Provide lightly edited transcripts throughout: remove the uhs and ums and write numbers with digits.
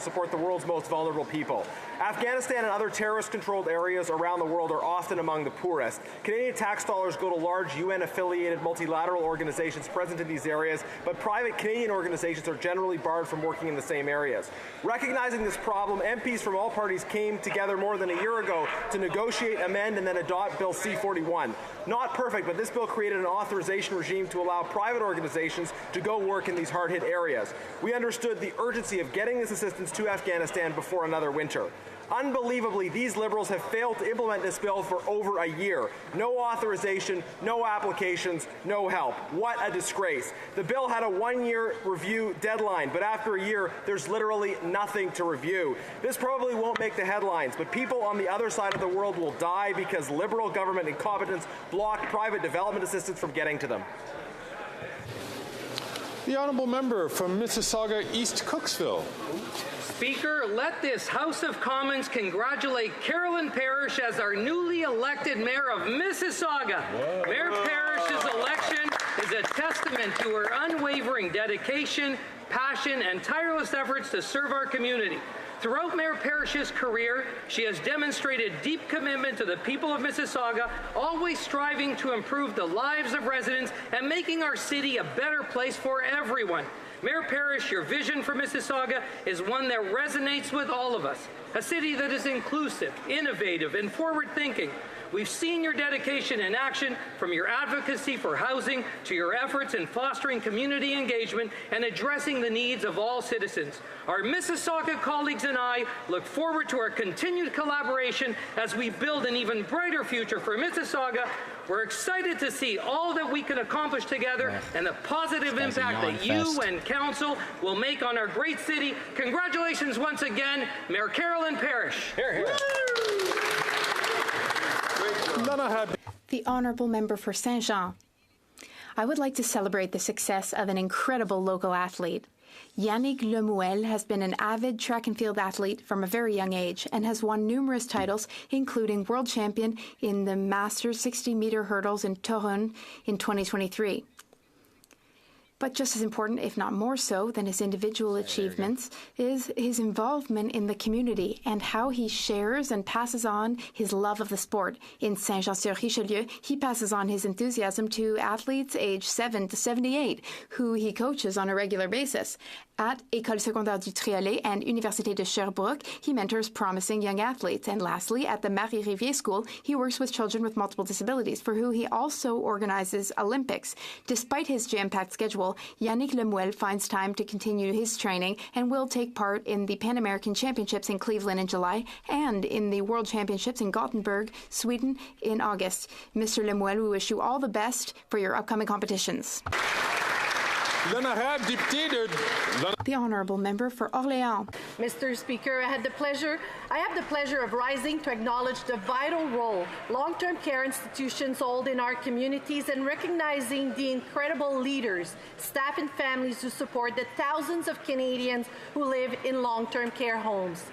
support the world's most vulnerable people. Afghanistan and other terrorist-controlled areas around the world are often among the poorest. Canadian tax dollars go to large UN-affiliated multilateral organizations present in these areas, but private Canadian organizations are generally barred from working in the same areas. Recognizing this problem, MPs from all parties came together more than a year ago to negotiate, amend, and then adopt Bill C-41. Not perfect, but this bill created an authorization regime to allow private organizations to go work in these hard-hit areas. We understood the urgency of getting this assistance to Afghanistan before another winter. Unbelievably, these Liberals have failed to implement this bill for over a year. No authorization, no applications, no help. What a disgrace. The bill had a one-year review deadline, but after a year, there's literally nothing to review. This probably won't make the headlines, but people on the other side of the world will die because Liberal government incompetence blocked private development assistance from getting to them. The honourable member from Mississauga East Cooksville. Speaker, let this House of Commons congratulate Carolyn Parrish as our newly elected Mayor of Mississauga. Mayor Parrish's election is a testament to her unwavering dedication, passion, and tireless efforts to serve our community. Throughout Mayor Parrish's career, she has demonstrated deep commitment to the people of Mississauga, always striving to improve the lives of residents and making our city a better place for everyone. Mayor Parrish, your vision for Mississauga is one that resonates with all of us. A city that is inclusive, innovative, and forward-thinking. We've seen your dedication in action, from your advocacy for housing to your efforts in fostering community engagement and addressing the needs of all citizens. Our Mississauga colleagues and I look forward to our continued collaboration as we build an even brighter future for Mississauga. We're excited to see all that we can accomplish together and the positive impact that you and Council will make on our great city. Congratulations once again, Mayor Carolyn Parrish. Here, here. The Honourable Member for Saint-Jean. I would like to celebrate the success of an incredible local athlete. Yannick Lemuel has been an avid track and field athlete from a very young age and has won numerous titles, including world champion in the Masters 60-meter hurdles in Torun in 2023. But just as important, if not more so, than his individual achievements is his involvement in the community and how he shares and passes on his love of the sport. In Saint-Jean-sur-Richelieu, he passes on his enthusiasm to athletes aged 7 to 78, who he coaches on a regular basis. At École Secondaire du Triolet and Université de Sherbrooke, he mentors promising young athletes. And lastly, at the Marie Rivier School, he works with children with multiple disabilities, for who he also organizes Olympics. Despite his jam-packed schedule, Yannick Lemuel finds time to continue his training and will take part in the Pan American Championships in Cleveland in July and in the World Championships in Gothenburg, Sweden in August. Mr. Lemuel, we wish you all the best for your upcoming competitions. The Honourable Member for Orléans. Mr. Speaker, I have the pleasure of rising to acknowledge the vital role long-term care institutions hold in our communities and recognizing the incredible leaders, staff and families who support the thousands of Canadians who live in long-term care homes.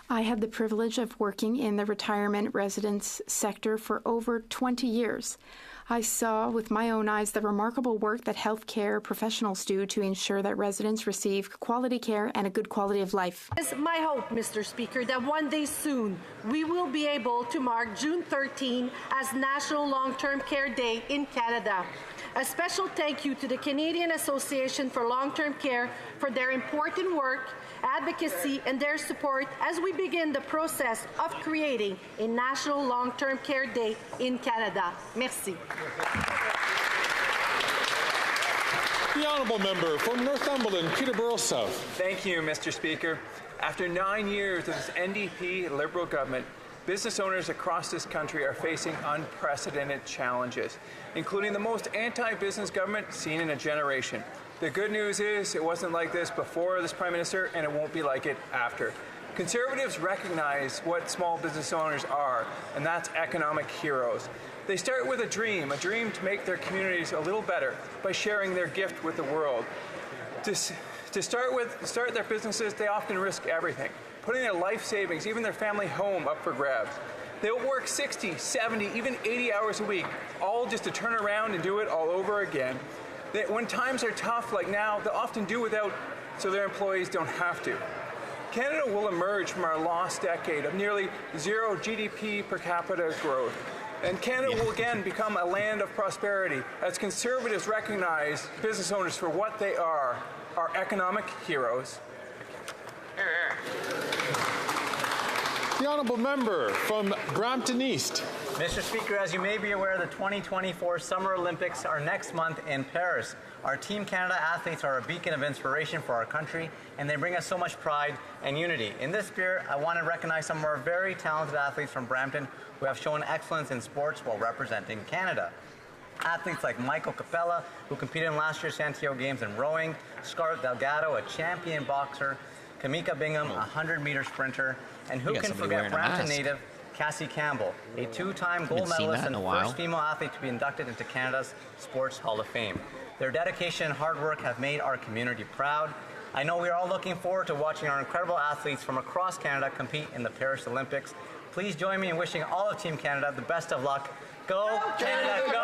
I had the privilege of working in the retirement residence sector for over 20 years. I saw with my own eyes the remarkable work that healthcare professionals do to ensure that residents receive quality care and a good quality of life. It's my hope, Mr. Speaker, that one day soon we will be able to mark June 13 as National Long-Term Care Day in Canada. A special thank you to the Canadian Association for Long-Term Care for their important work, advocacy, and their support as we begin the process of creating a National Long-Term Care Day in Canada. Merci. The Honourable Member from Northumberland, Peterborough South. Thank you, Mr. Speaker. After 9 years of this NDP Liberal government, business owners across this country are facing unprecedented challenges, including the most anti-business government seen in a generation. The good news is it wasn't like this before this Prime Minister, and it won't be like it after. Conservatives recognize what small business owners are, and that's economic heroes. They start with a dream to make their communities a little better by sharing their gift with the world. To start their businesses, they often risk everything, putting their life savings, even their family home, up for grabs. They'll work 60, 70, even 80 hours a week, all just to turn around and do it all over again. When times are tough, like now, they'll often do without so their employees don't have to. Canada will emerge from our lost decade of nearly zero GDP per capita growth. And Canada will again become a land of prosperity as Conservatives recognize business owners for what they are, our economic heroes. Here, here. The honourable member from Brampton East. Mr. Speaker, as you may be aware, the 2024 Summer Olympics are next month in Paris. Our Team Canada athletes are a beacon of inspiration for our country, and they bring us so much pride and unity. In this spirit, I want to recognize some of our very talented athletes from Brampton who have shown excellence in sports while representing Canada. Athletes like Michael Capella, who competed in last year's Santiago Games in rowing, Scarlett Delgado, a champion boxer, Kamika Bingham, a 100-meter sprinter, and who can forget Brampton native Cassie Campbell, a two-time gold medalist and first female athlete to be inducted into Canada's Sports Hall of Fame. Their dedication and hard work have made our community proud. I know we are all looking forward to watching our incredible athletes from across Canada compete in the Paris Olympics. Please join me in wishing all of Team Canada the best of luck. Go, Canada, go!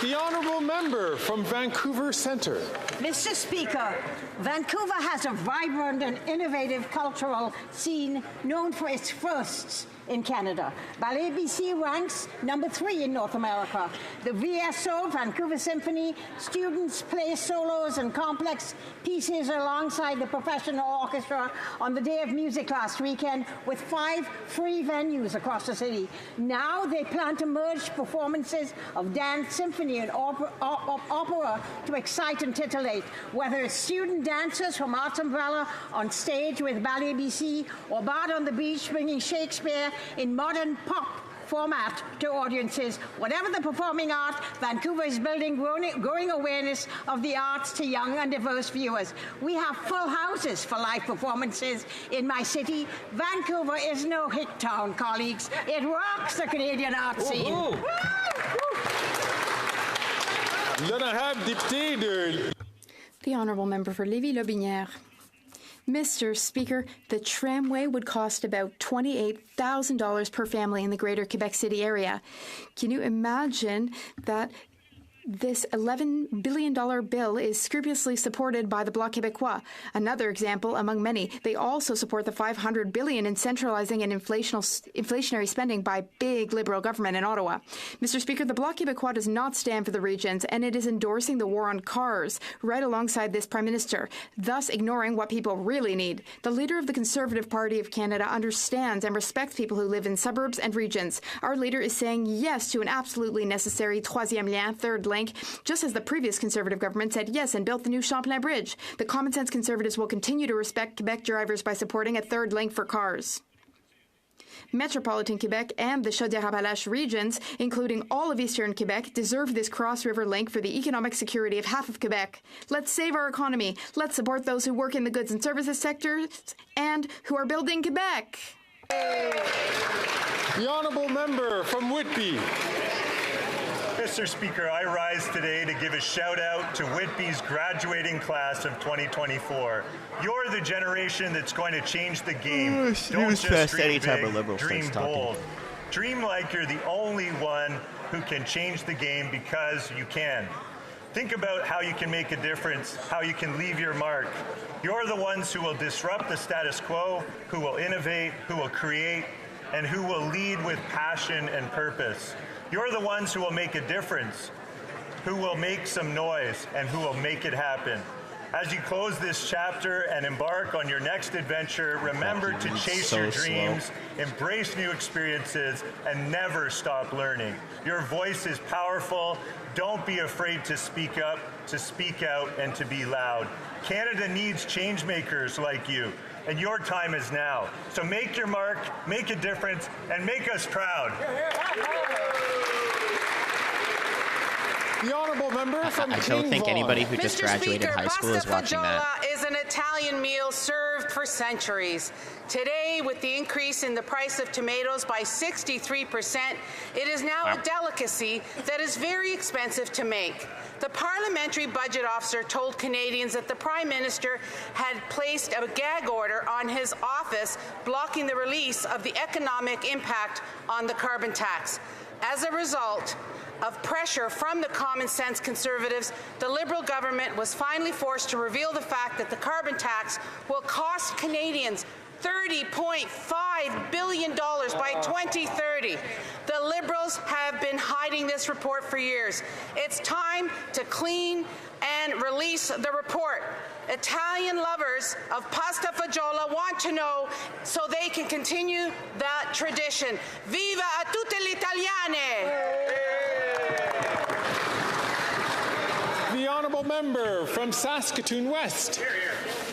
The honourable member from Vancouver Centre. Mr. Speaker, Vancouver has a vibrant and innovative cultural scene known for its firsts in Canada. Ballet BC ranks #3 in North America. The VSO, Vancouver Symphony, students play solos and complex pieces alongside the professional orchestra on the Day of Music last weekend with 5 free venues across the city. Now they plan to merge performances of dance, symphony, and opera to excite and titillate. Whether it's student dancers from Arts Umbrella on stage with Ballet BC or Bard on the Beach bringing Shakespeare in modern pop format to audiences. Whatever the performing art, Vancouver is building growing awareness of the arts to young and diverse viewers. We have full houses for live performances in my city. Vancouver is no hick town, colleagues. It rocks the Canadian art scene. The honourable member for Lévis-Lobinière. Mr. Speaker, the tramway would cost about $28,000 per family in the Greater Quebec City area. Can you imagine that this $11 billion bill is scrupulously supported by the Bloc Québécois? Another example among many, they also support the $500 billion in centralizing and inflationary spending by big Liberal government in Ottawa. Mr. Speaker, the Bloc Québécois does not stand for the regions, and it is endorsing the war on cars right alongside this Prime Minister, thus ignoring what people really need. The leader of the Conservative Party of Canada understands and respects people who live in suburbs and regions. Our leader is saying yes to an absolutely necessary troisième lien, third link, just as the previous Conservative government said yes and built the new Champlain Bridge. The common sense Conservatives will continue to respect Quebec drivers by supporting a third link for cars. Metropolitan Quebec and the Chaudière-Appalaches regions, including all of Eastern Quebec, deserve this cross-river link for the economic security of half of Quebec. Let's save our economy. Let's support those who work in the goods and services sectors and who are building Quebec. The honourable member from Whitby. Mr. Speaker, I rise today to give a shout out to Whitby's graduating class of 2024. You're the generation that's going to change the game. Don't just dream big, dream bold. Dream like you're the only one who can change the game because you can. Think about how you can make a difference, how you can leave your mark. You're the ones who will disrupt the status quo, who will innovate, who will create, and who will lead with passion and purpose. You're the ones who will make a difference, who will make some noise, and who will make it happen. As you close this chapter and embark on your next adventure, remember to chase your dreams, embrace new experiences, and never stop learning. Your voice is powerful. Don't be afraid to speak up, to speak out, and to be loud. Canada needs change makers like you, and your time is now. So make your mark, make a difference, and make us proud. The honourable member from I don't think anybody who just graduated high school is watching that. Pasta fagioli is an Italian meal served for centuries. Today, with the increase in the price of tomatoes by 63%, it is now a delicacy that is very expensive to make. The Parliamentary Budget Officer told Canadians that the Prime Minister had placed a gag order on his office blocking the release of the economic impact on the carbon tax. As a result, of pressure from the common sense Conservatives, the Liberal government was finally forced to reveal the fact that the carbon tax will cost Canadians $30.5 billion by 2030. The Liberals have been hiding this report for years. It's time to clean and release the report. Italian lovers of pasta fagioli want to know so they can continue that tradition. Viva a tutte le italiane! The honourable member from Saskatoon West.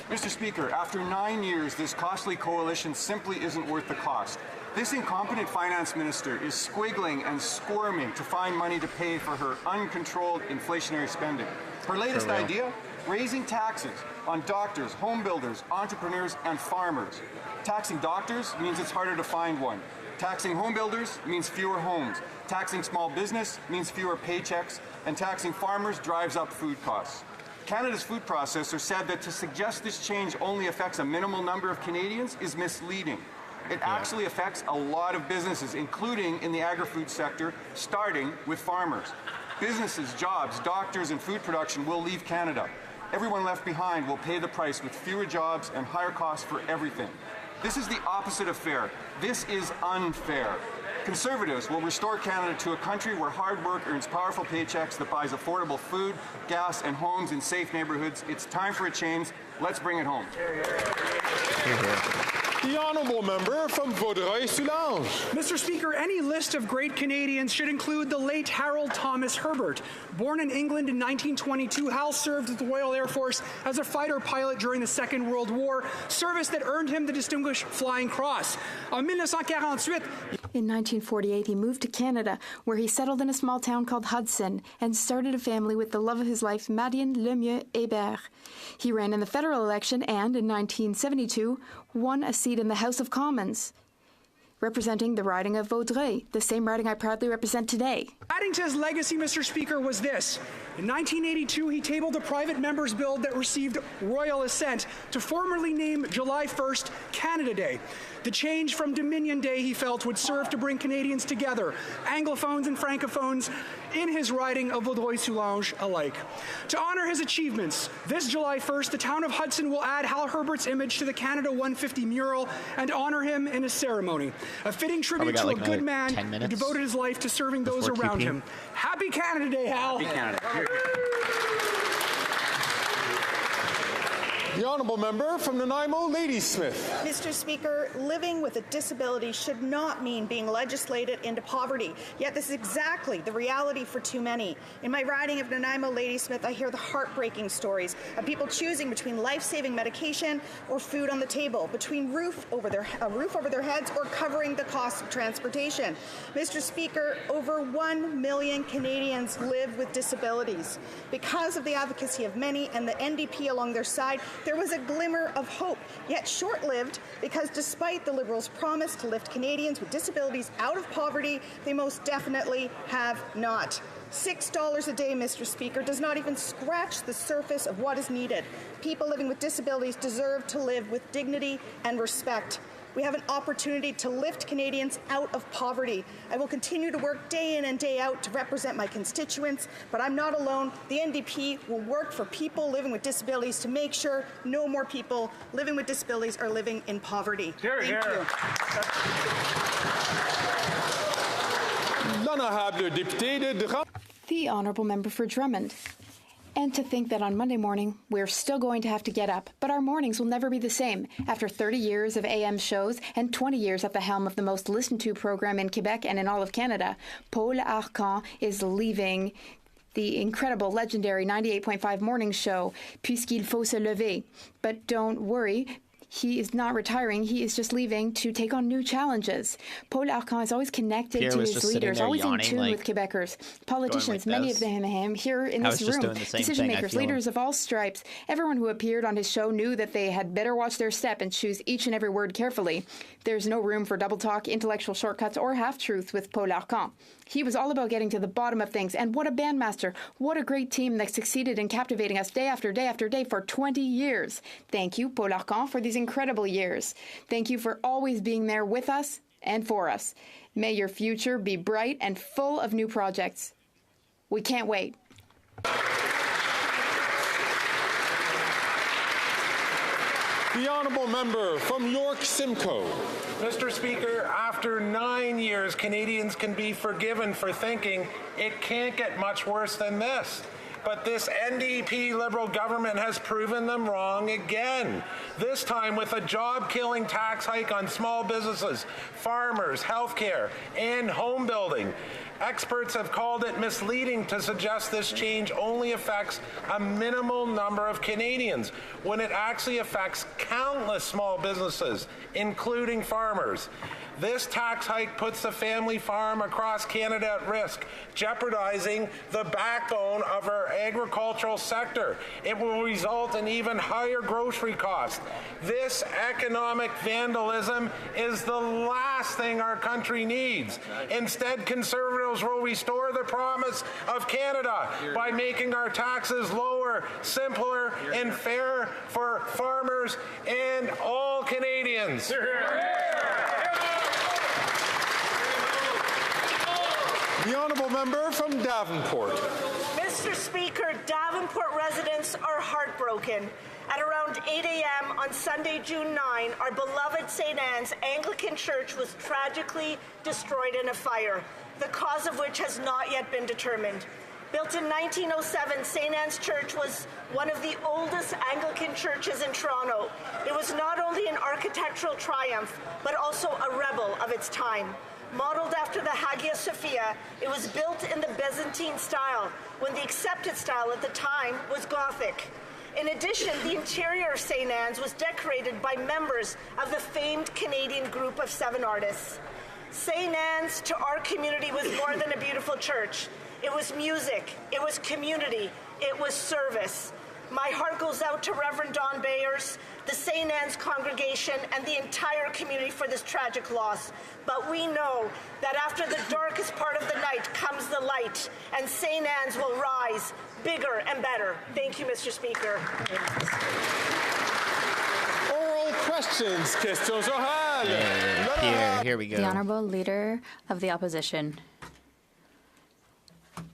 Mr. Speaker, after 9 years, this costly coalition simply isn't worth the cost. This incompetent finance minister is squiggling and squirming to find money to pay for her uncontrolled inflationary spending. Her latest idea? Raising taxes on doctors, home builders, entrepreneurs, and farmers. Taxing doctors means it's harder to find one. Taxing home builders means fewer homes. Taxing small business means fewer paychecks. And taxing farmers drives up food costs. Canada's food processor said that to suggest this change only affects a minimal number of Canadians is misleading. It actually affects a lot of businesses, including in the agri-food sector, starting with farmers. Businesses, jobs, doctors, and food production will leave Canada. Everyone left behind will pay the price with fewer jobs and higher costs for everything. This is the opposite of fair. This is unfair. Conservatives will restore Canada to a country where hard work earns powerful paychecks that buys affordable food, gas, and homes in safe neighborhoods. It's time for a change. Let's bring it home. The honourable member from Vaudreuil-Soulanges. Mr. Speaker, any list of great Canadians should include the late Harold Thomas Herbert. Born in England in 1922, Hal served with the Royal Air Force as a fighter pilot during the Second World War, service that earned him the Distinguished Flying Cross. En 1948, in 1948, he moved to Canada, where he settled in a small town called Hudson and started a family with the love of his life, Marion Lemieux Hébert. He ran in the federal election and, in 1972, won a seat in the House of Commons, representing the riding of Vaudreuil, the same riding I proudly represent today. Adding to his legacy, Mr. Speaker, was this. In 1982, he tabled a private member's bill that received royal assent to formally name July 1st Canada Day. The change from Dominion Day, he felt, would serve to bring Canadians together, Anglophones and Francophones, in his riding of Vaudreuil-Soulanges alike. To honor his achievements, this July 1st, the town of Hudson will add Hal Herbert's image to the Canada 150 mural and honor him in a ceremony. A fitting tribute to a good man who devoted his life to serving those around him. Happy Canada Day, Hal! Happy Canada. The honourable member from Nanaimo, Ladysmith. Mr. Speaker, living with a disability should not mean being legislated into poverty. Yet this is exactly the reality for too many. In my riding of Nanaimo, Ladysmith, I hear the heartbreaking stories of people choosing between life-saving medication or food on the table, between a roof over their heads or covering the cost of transportation. Mr. Speaker, over 1 million Canadians live with disabilities. Because of the advocacy of many and the NDP along their side, there was a glimmer of hope, yet short-lived, because despite the Liberals' promise to lift Canadians with disabilities out of poverty, they most definitely have not. $6 a day, Mr. Speaker, does not even scratch the surface of what is needed. People living with disabilities deserve to live with dignity and respect. We have an opportunity to lift Canadians out of poverty. I will continue to work day in and day out to represent my constituents, but I'm not alone. The NDP will work for people living with disabilities to make sure no more people living with disabilities are living in poverty. Thank you. L'honorable député de Drummond. The honourable member for Drummond. And to think that on Monday morning, we're still going to have to get up, but our mornings will never be the same. After 30 years of AM shows and 20 years at the helm of the most listened to program in Quebec and in all of Canada, Paul Arcand is leaving the incredible, legendary 98.5 morning show, Puisqu'il faut se lever. But don't worry, he is not retiring. He is just leaving to take on new challenges. Paul Arcand is always connected to his leaders, always in tune with Quebecers, politicians, many of them here in this room, decision makers, leaders of all stripes. Everyone who appeared on his show knew that they had better watch their step and choose each and every word carefully. There's no room for double talk, intellectual shortcuts, or half-truths with Paul Arcand. He was all about getting to the bottom of things, and what a bandmaster, what a great team that succeeded in captivating us day after day after day for 20 years. Thank you, Paul Arcand, for these incredible years. Thank you for always being there with us and for us. May your future be bright and full of new projects. We can't wait. The honourable member from York Simcoe. Mr. Speaker, after 9 years, Canadians can be forgiven for thinking it can't get much worse than this. But this NDP Liberal government has proven them wrong again, this time with a job-killing tax hike on small businesses, farmers, healthcare, and home building. Experts have called it misleading to suggest this change only affects a minimal number of Canadians, when it actually affects countless small businesses, including farmers. This tax hike puts the family farm across Canada at risk, jeopardizing the backbone of our agricultural sector. It will result in even higher grocery costs. This economic vandalism is the last thing our country needs. Instead, Conservatives will restore the promise of Canada by making our taxes lower, simpler, and fair for farmers and all Canadians. The honourable member from Davenport. Mr. Speaker, Davenport residents are heartbroken. At around 8 a.m. on Sunday, June 9, our beloved St. Anne's Anglican Church was tragically destroyed in a fire, the cause of which has not yet been determined. Built in 1907, St. Anne's Church was one of the oldest Anglican churches in Toronto. It was not only an architectural triumph, but also a rebel of its time. Modeled after the Hagia Sophia, it was built in the Byzantine style, when the accepted style at the time was Gothic. In addition, the interior of St. Anne's was decorated by members of the famed Canadian group of 7 artists. St. Anne's, to our community, was more than a beautiful church. It was music, it was community, it was service. My heart goes out to Reverend Don Bayers, the St. Anne's congregation, and the entire community for this tragic loss. But we know that after the darkest part of the night comes the light, and St. Anne's will rise bigger and better. Thank you, Mr. Speaker. Oral questions. Questions orales. Here we go. The Honourable Leader of the Opposition.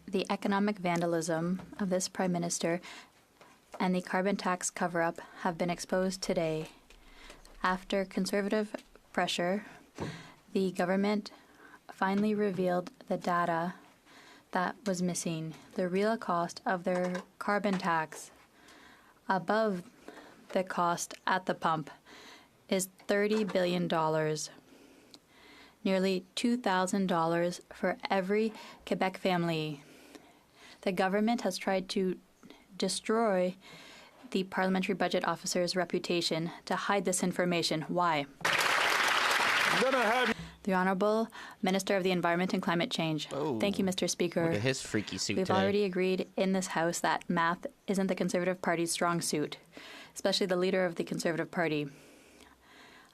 The economic vandalism of this Prime Minister and the carbon tax cover-up have been exposed today. After Conservative pressure, the government finally revealed the data that was missing. The real cost of their carbon tax, above the cost at the pump, is $30 billion. Nearly $2,000 for every Quebec family. The government has tried to destroy the parliamentary budget officer's reputation to hide this information. Why? The Honourable Minister of the Environment and Climate Change. Oh, thank you, Mr. Speaker. Look at his freaky suit We've today. already agreed in this House that math isn't the Conservative Party's strong suit, especially the leader of the Conservative Party.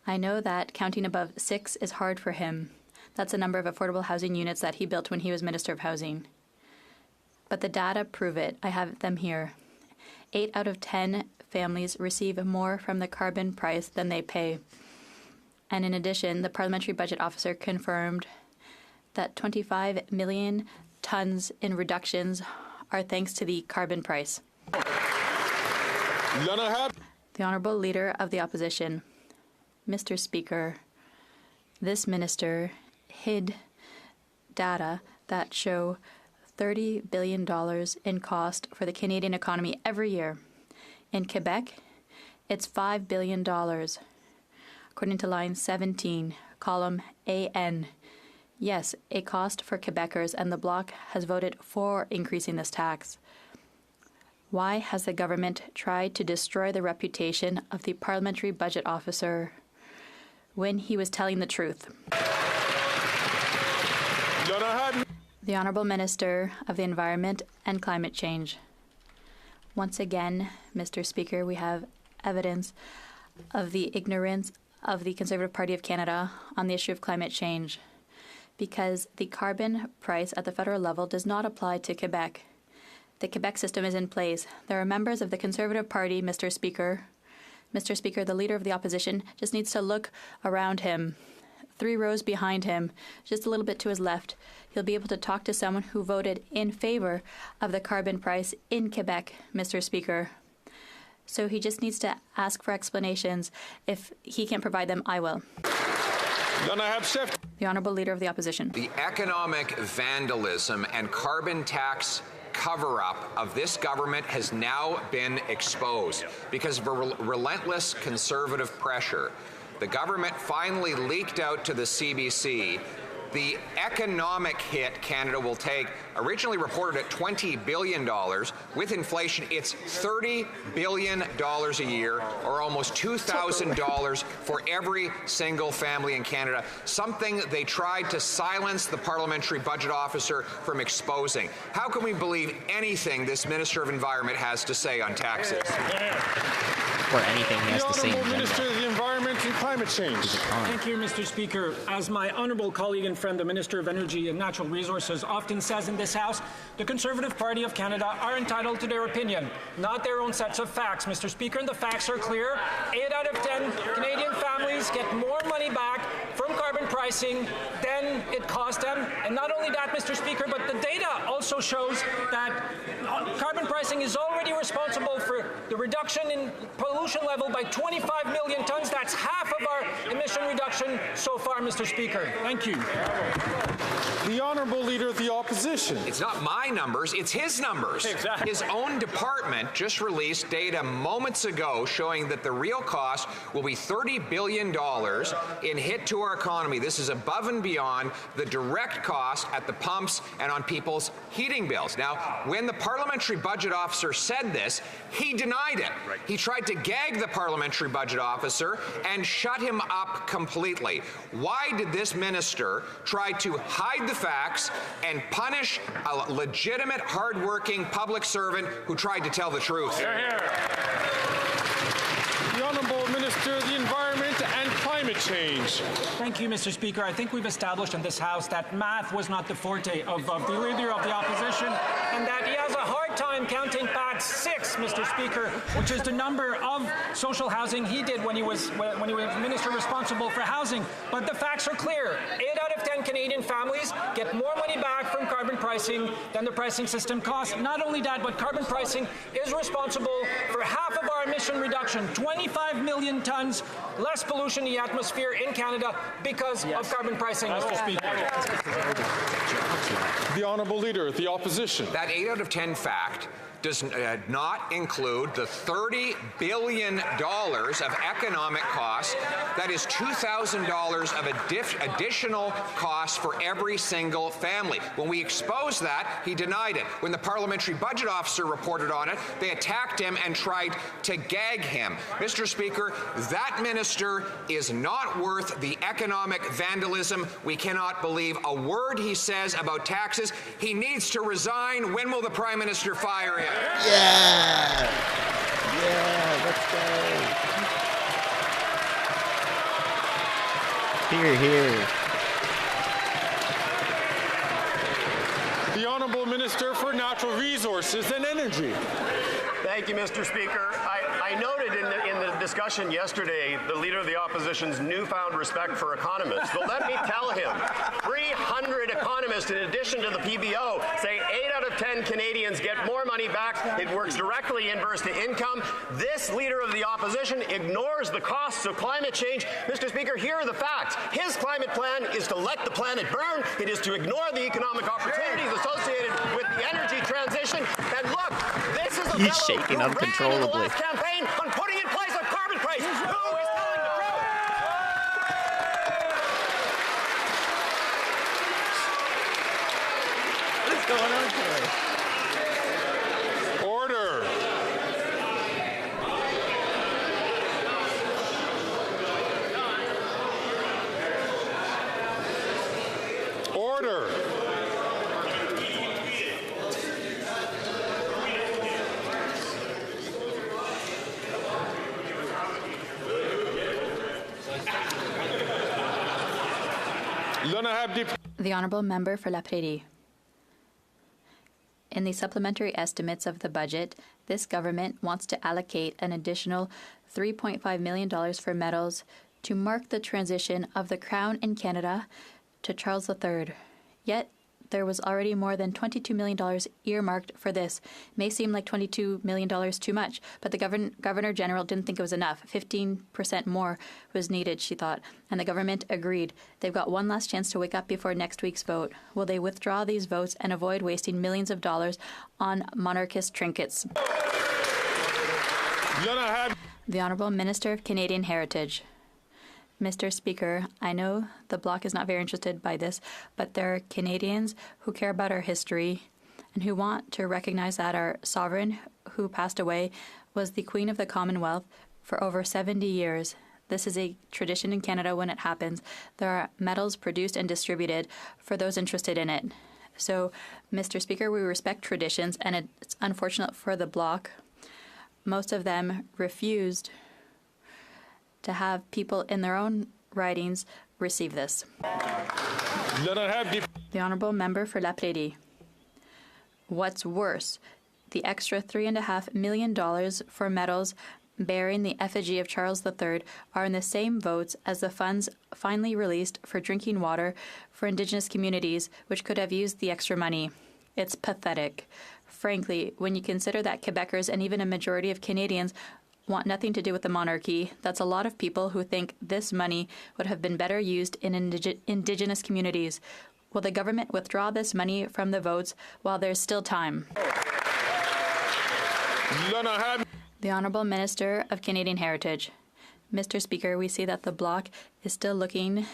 I know that counting above 6 is hard for him. That's the number of affordable housing units that he built when he was Minister of Housing. But the data prove it. I have them here. 8 out of 10 families receive more from the carbon price than they pay. And in addition, the parliamentary budget officer confirmed that 25 million tons in reductions are thanks to the carbon price. The Honourable Leader of the Opposition. Mr. Speaker, this minister hid data that show $30 billion in cost for the Canadian economy every year. In Quebec, it's $5 billion. According to line 17, column AN. Yes, a cost for Quebecers, and the Bloc has voted for increasing this tax. Why has the government tried to destroy the reputation of the parliamentary budget officer when he was telling the truth? The Honourable Minister of the Environment and Climate Change. Once again, Mr. Speaker, we have evidence of the ignorance of the Conservative Party of Canada on the issue of climate change, because the carbon price at the federal level does not apply to Quebec. The Quebec system is in place. There are members of the Conservative Party, Mr. Speaker. Mr. Speaker, the Leader of the Opposition just needs to look around him. 3 rows behind him, just a little bit to his left, he'll be able to talk to someone who voted in favor of the carbon price in Quebec, Mr. Speaker. So he just needs to ask for explanations. If he can't provide them, I will. The Honourable Leader of the Opposition. The economic vandalism and carbon tax cover-up of this government has now been exposed because of a relentless conservative pressure. The government finally leaked out to the CBC the economic hit Canada will take, originally reported at $20 billion. With inflation, it's $30 billion a year, or almost $2,000 for every single family in Canada, something they tried to silence the parliamentary budget officer from exposing. How can we believe anything this Minister of Environment has to say on taxes? Or anything he has to say in general. Minister of the Environment and Climate Change. Thank you, Mr. Speaker. As my honourable colleague and friend, the Minister of Energy and Natural Resources, often says in this House, the Conservative Party of Canada are entitled to their opinion, not their own sets of facts, Mr. Speaker, and the facts are clear. 8 out of 10 Canadian families get more money back from carbon pricing than it cost them. And not only that, Mr. Speaker, but the data also shows that carbon pricing is already responsible for the reduction in pollution level by 25 million tons. That's half of our emission reduction so far, Mr. Speaker. Thank you. The Honourable Leader of the Opposition. It's not my numbers, it's his numbers. Exactly. His own department just released data moments ago showing that the real cost will be $30 billion in hit to our economy. This is above and beyond the direct cost at the pumps and on people's heating bills. Now, when the parliamentary budget officer said this, he denied it. Right. He tried to gag the parliamentary budget officer and shut him up completely. Why did this minister try to hide the facts and punish a legitimate, hard-working public servant who tried to tell the truth? Hear, hear. The Honourable Minister of the Environment and Climate Change. Thank you, Mr. Speaker. I think we've established in this House that math was not the forte of the Leader of the Opposition, and that he has a hard time counting past 6, Mr. Speaker, which is the number of social housing he did when he was Minister responsible for housing. But the facts are clear. 8 out of 10 Canadian families get more money back from carbon pricing than the pricing system costs. Not only that, but carbon pricing is responsible for half of our emission reduction, 25 million tons less pollution in the atmosphere in Canada because of carbon pricing, Mr. Speaker. The Honourable Leader of the Opposition. That 8 out of 10 fact does not include the $30 billion of economic costs. That is $2,000 of additional costs for every single family. When we exposed that, he denied it. When the parliamentary budget officer reported on it, they attacked him and tried to gag him. Mr. Speaker, that minister is not worth the economic vandalism. We cannot believe a word he says about taxes. He needs to resign. When will the Prime Minister fire him? Yeah! Yeah, let's go. Hear, hear. The Honourable Minister for Natural Resources and Energy. Thank you, Mr. Speaker. I noted in the discussion yesterday the Leader of the Opposition's newfound respect for economists. But let me tell him, 300 economists, in addition to the PBO, say 8 out of 10 Canadians get more money back. It works directly inverse to income. This Leader of the Opposition ignores the costs of climate change. Mr. Speaker, here are the facts. His climate plan is to let the planet burn. It is to ignore the economic opportunities associated with the energy transition. And look, this is a He's shaking uncontrollably. last campaign on putting in place a carbon price. Who is telling the truth? What's going on today? Order. Order. The Honourable Member for La Prairie. In the supplementary estimates of the budget, this government wants to allocate an additional $3.5 million for metals to mark the transition of the Crown in Canada to Charles III. Yet, there was already more than $22 million earmarked for this. It may seem like $22 million too much, but the Governor General didn't think it was enough. 15% more was needed, she thought, and the government agreed. They've got one last chance to wake up before next week's vote. Will they withdraw these votes and avoid wasting millions of dollars on monarchist trinkets? The Honourable Minister of Canadian Heritage. Mr. Speaker, I know the Bloc is not very interested by this, but there are Canadians who care about our history and who want to recognize that our sovereign, who passed away, was the Queen of the Commonwealth for over 70 years. This is a tradition in Canada when it happens. There are medals produced and distributed for those interested in it. So, Mr. Speaker, we respect traditions, and it's unfortunate for the Bloc. Most of them refused to have people in their own ridings receive this. The Honourable Member for La Prairie. What's worse, the extra $3.5 million for medals bearing the effigy of Charles III are in the same votes as the funds finally released for drinking water for Indigenous communities, which could have used the extra money. It's pathetic. Frankly, when you consider that Quebecers and even a majority of Canadians want nothing to do with the monarchy, that's a lot of people who think this money would have been better used in Indigenous communities. Will the government withdraw this money from the votes while there's still time? The Honourable Minister of Canadian Heritage. Mr. Speaker, we see that the Bloc is still looking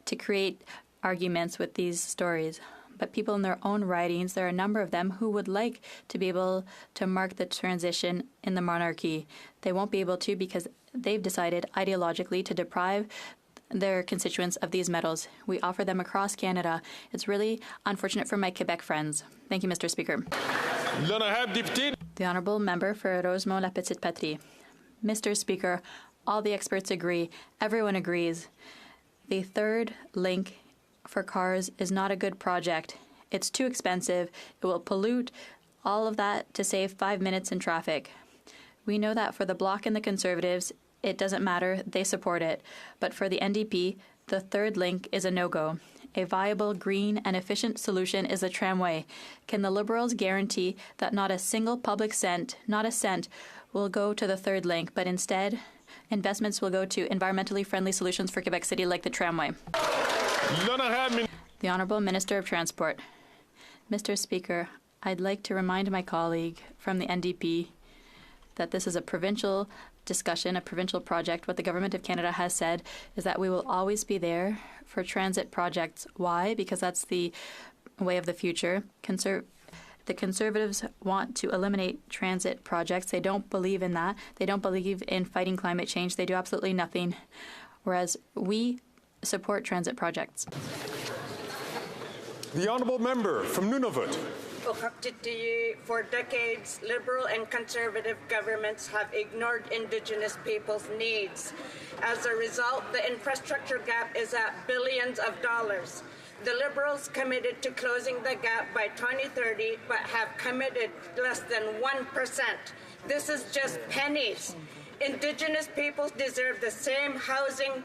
to create arguments with these stories. But people in their own ridings, there are a number of them who would like to be able to mark the transition in the monarchy. They won't be able to because they've decided ideologically to deprive their constituents of these medals. We offer them across Canada. It's really unfortunate for my Quebec friends. Thank you, Mr. Speaker. The Honourable Member for Rosemont-La Petite Patrie. Mr. Speaker, all the experts agree. Everyone agrees. The third link for cars is not a good project. It's too expensive. It will pollute, all of that to save 5 minutes in traffic. We know that for the Bloc and the Conservatives, it doesn't matter. They support it. But for the NDP, the third link is a no-go. A viable, green, and efficient solution is the tramway. Can the Liberals guarantee that not a single public cent, not a cent, will go to the third link, but instead, investments will go to environmentally friendly solutions for Quebec City like the tramway? The Honourable Minister of Transport. Mr. Speaker, I'd like to remind my colleague from the NDP that this is a provincial discussion, a provincial project. What the Government of Canada has said is that we will always be there for transit projects. Why? Because that's the way of the future. The Conservatives want to eliminate transit projects. They don't believe in that. They don't believe in fighting climate change. They do absolutely nothing. Whereas we support transit projects. The Honourable Member from Nunavut. For decades, Liberal and Conservative governments have ignored Indigenous people's needs. As a result, the infrastructure gap is at billions of dollars. The Liberals committed to closing the gap by 2030, but have committed less than 1%. This is just pennies. Indigenous peoples deserve the same housing,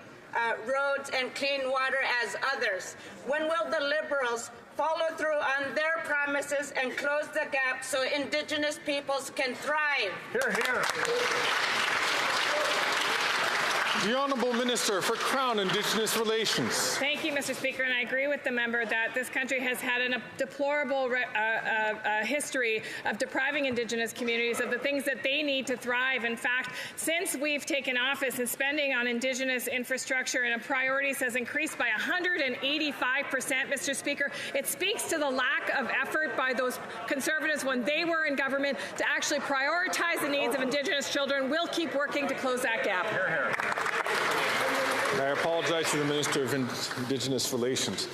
roads, and clean water as others. When will the Liberals follow through on their promises and close the gap so Indigenous peoples can thrive? Hear, hear. The Honourable Minister for Crown Indigenous Relations. Thank you, Mr. Speaker, and I agree with the member that this country has had a deplorable history of depriving Indigenous communities of the things that they need to thrive. In fact, since we've taken office and spending on Indigenous infrastructure and priorities has increased by 185%, Mr. Speaker, it speaks to the lack of effort by those Conservatives when they were in government to actually prioritize the needs of Indigenous children. We'll keep working to close that gap. Hear, hear. I apologize to the Minister of Indigenous Relations,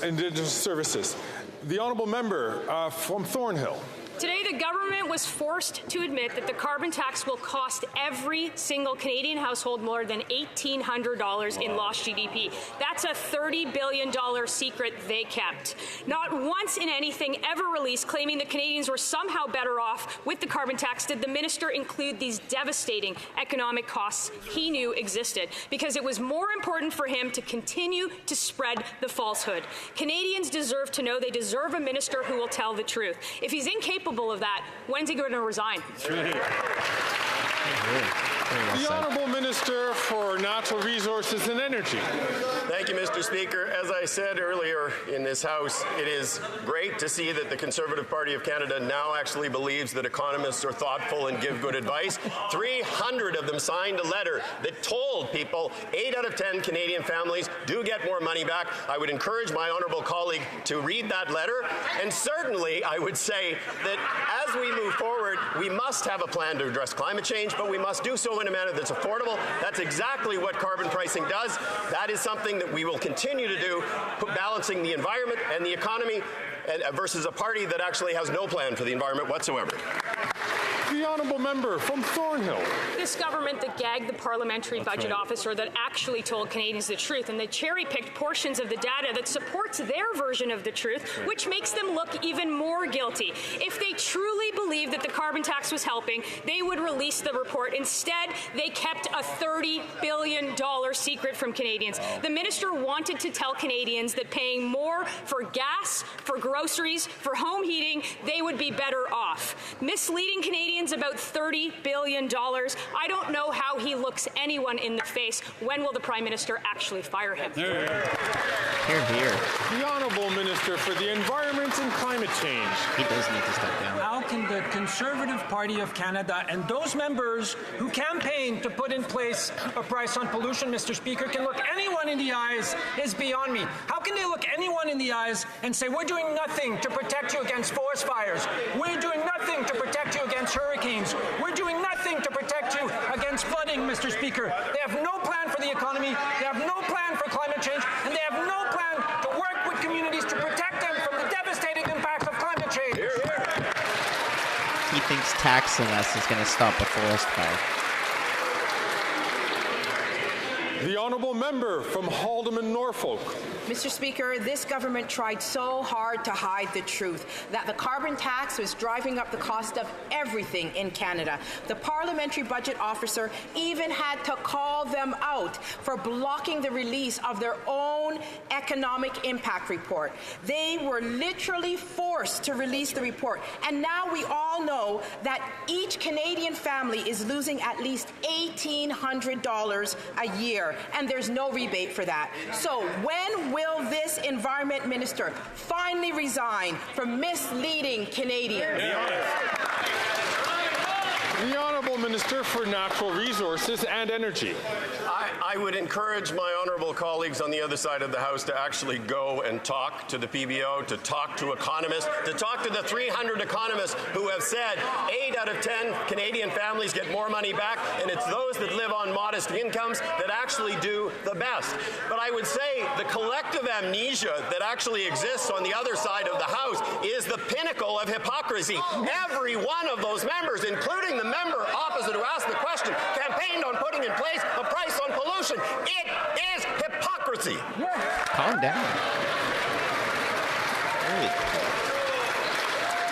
Indigenous Services. The Honourable Member from Thornhill. Today, the government was forced to admit that the carbon tax will cost every single Canadian household more than $1,800 in lost GDP. That's a $30 billion secret they kept. Not once in anything ever released claiming that Canadians were somehow better off with the carbon tax did the minister include these devastating economic costs he knew existed, because it was more important for him to continue to spread the falsehood. Canadians deserve to know they deserve a minister who will tell the truth. If he's incapable of that, when's he going to resign? The Honourable Minister for Natural Resources and Energy. Thank you, Mr. Speaker. As I said earlier in this House, it is great to see that the Conservative Party of Canada now actually believes that economists are thoughtful and give good advice. 300 of them signed a letter that told people 8 out of 10 Canadian families do get more money back. I would encourage my honourable colleague to read that letter. And certainly, I would say that as we move forward, we must have a plan to address climate change, but we must do so in a manner that's affordable. That's exactly what carbon pricing does. That is something that we will continue to do, balancing the environment and the economy versus a party that actually has no plan for the environment whatsoever. The Honourable Member from Thornhill. This government that gagged the parliamentary budget officer that actually told Canadians the truth, and they cherry-picked portions of the data that supports their version of the truth, which makes them look even more guilty. If they truly believed that the carbon tax was helping, they would release the report. Instead, they kept a $30 billion secret from Canadians. The minister wanted to tell Canadians that paying more for gas, for groceries, for home heating, they would be better off. Misleading Canadians about $30 billion. I don't know how he looks anyone in the face. When will the Prime Minister actually fire him? Hear, hear. The Honourable Minister for the Environment and Climate Change. He does need to step down. How can the Conservative Party of Canada and those members who campaign to put in place a price on pollution, Mr. Speaker, can look anyone in the eyes is beyond me. How can they look anyone in the eyes and say, we're doing nothing to protect you against forest fires. We're doing nothing to protect you against hurricanes. We're doing nothing to protect you against flooding, Mr. Speaker. They have no plan for the economy. They have no plan for climate change. And they have no plan to work with communities to protect them from the devastating impacts of climate change. He thinks taxing us is going to stop a forest fire. The Honourable Member from Haldimand, Norfolk. Mr. Speaker, this government tried so hard to hide the truth that the carbon tax was driving up the cost of everything in Canada. The parliamentary budget officer even had to call them out for blocking the release of their own economic impact report. They were literally forced to release the report. And now we all know that each Canadian family is losing at least $1,800 a year, and there's no rebate for that. So when will this Environment Minister finally resign for misleading Canadians? The Honourable Minister for Natural Resources and Energy. I would encourage my honourable colleagues on the other side of the House to actually go and talk to the PBO, to talk to economists, to talk to the 300 economists who have said 8 out of 10 Canadian families get more money back, and it's those that live on modest incomes that actually do the best. But I would say the collective amnesia that actually exists on the other side of the House is the pinnacle of hypocrisy. Every one of those members, including the member opposite who asked the question, campaigned on putting in place a price on pollution. It is hypocrisy. Calm down.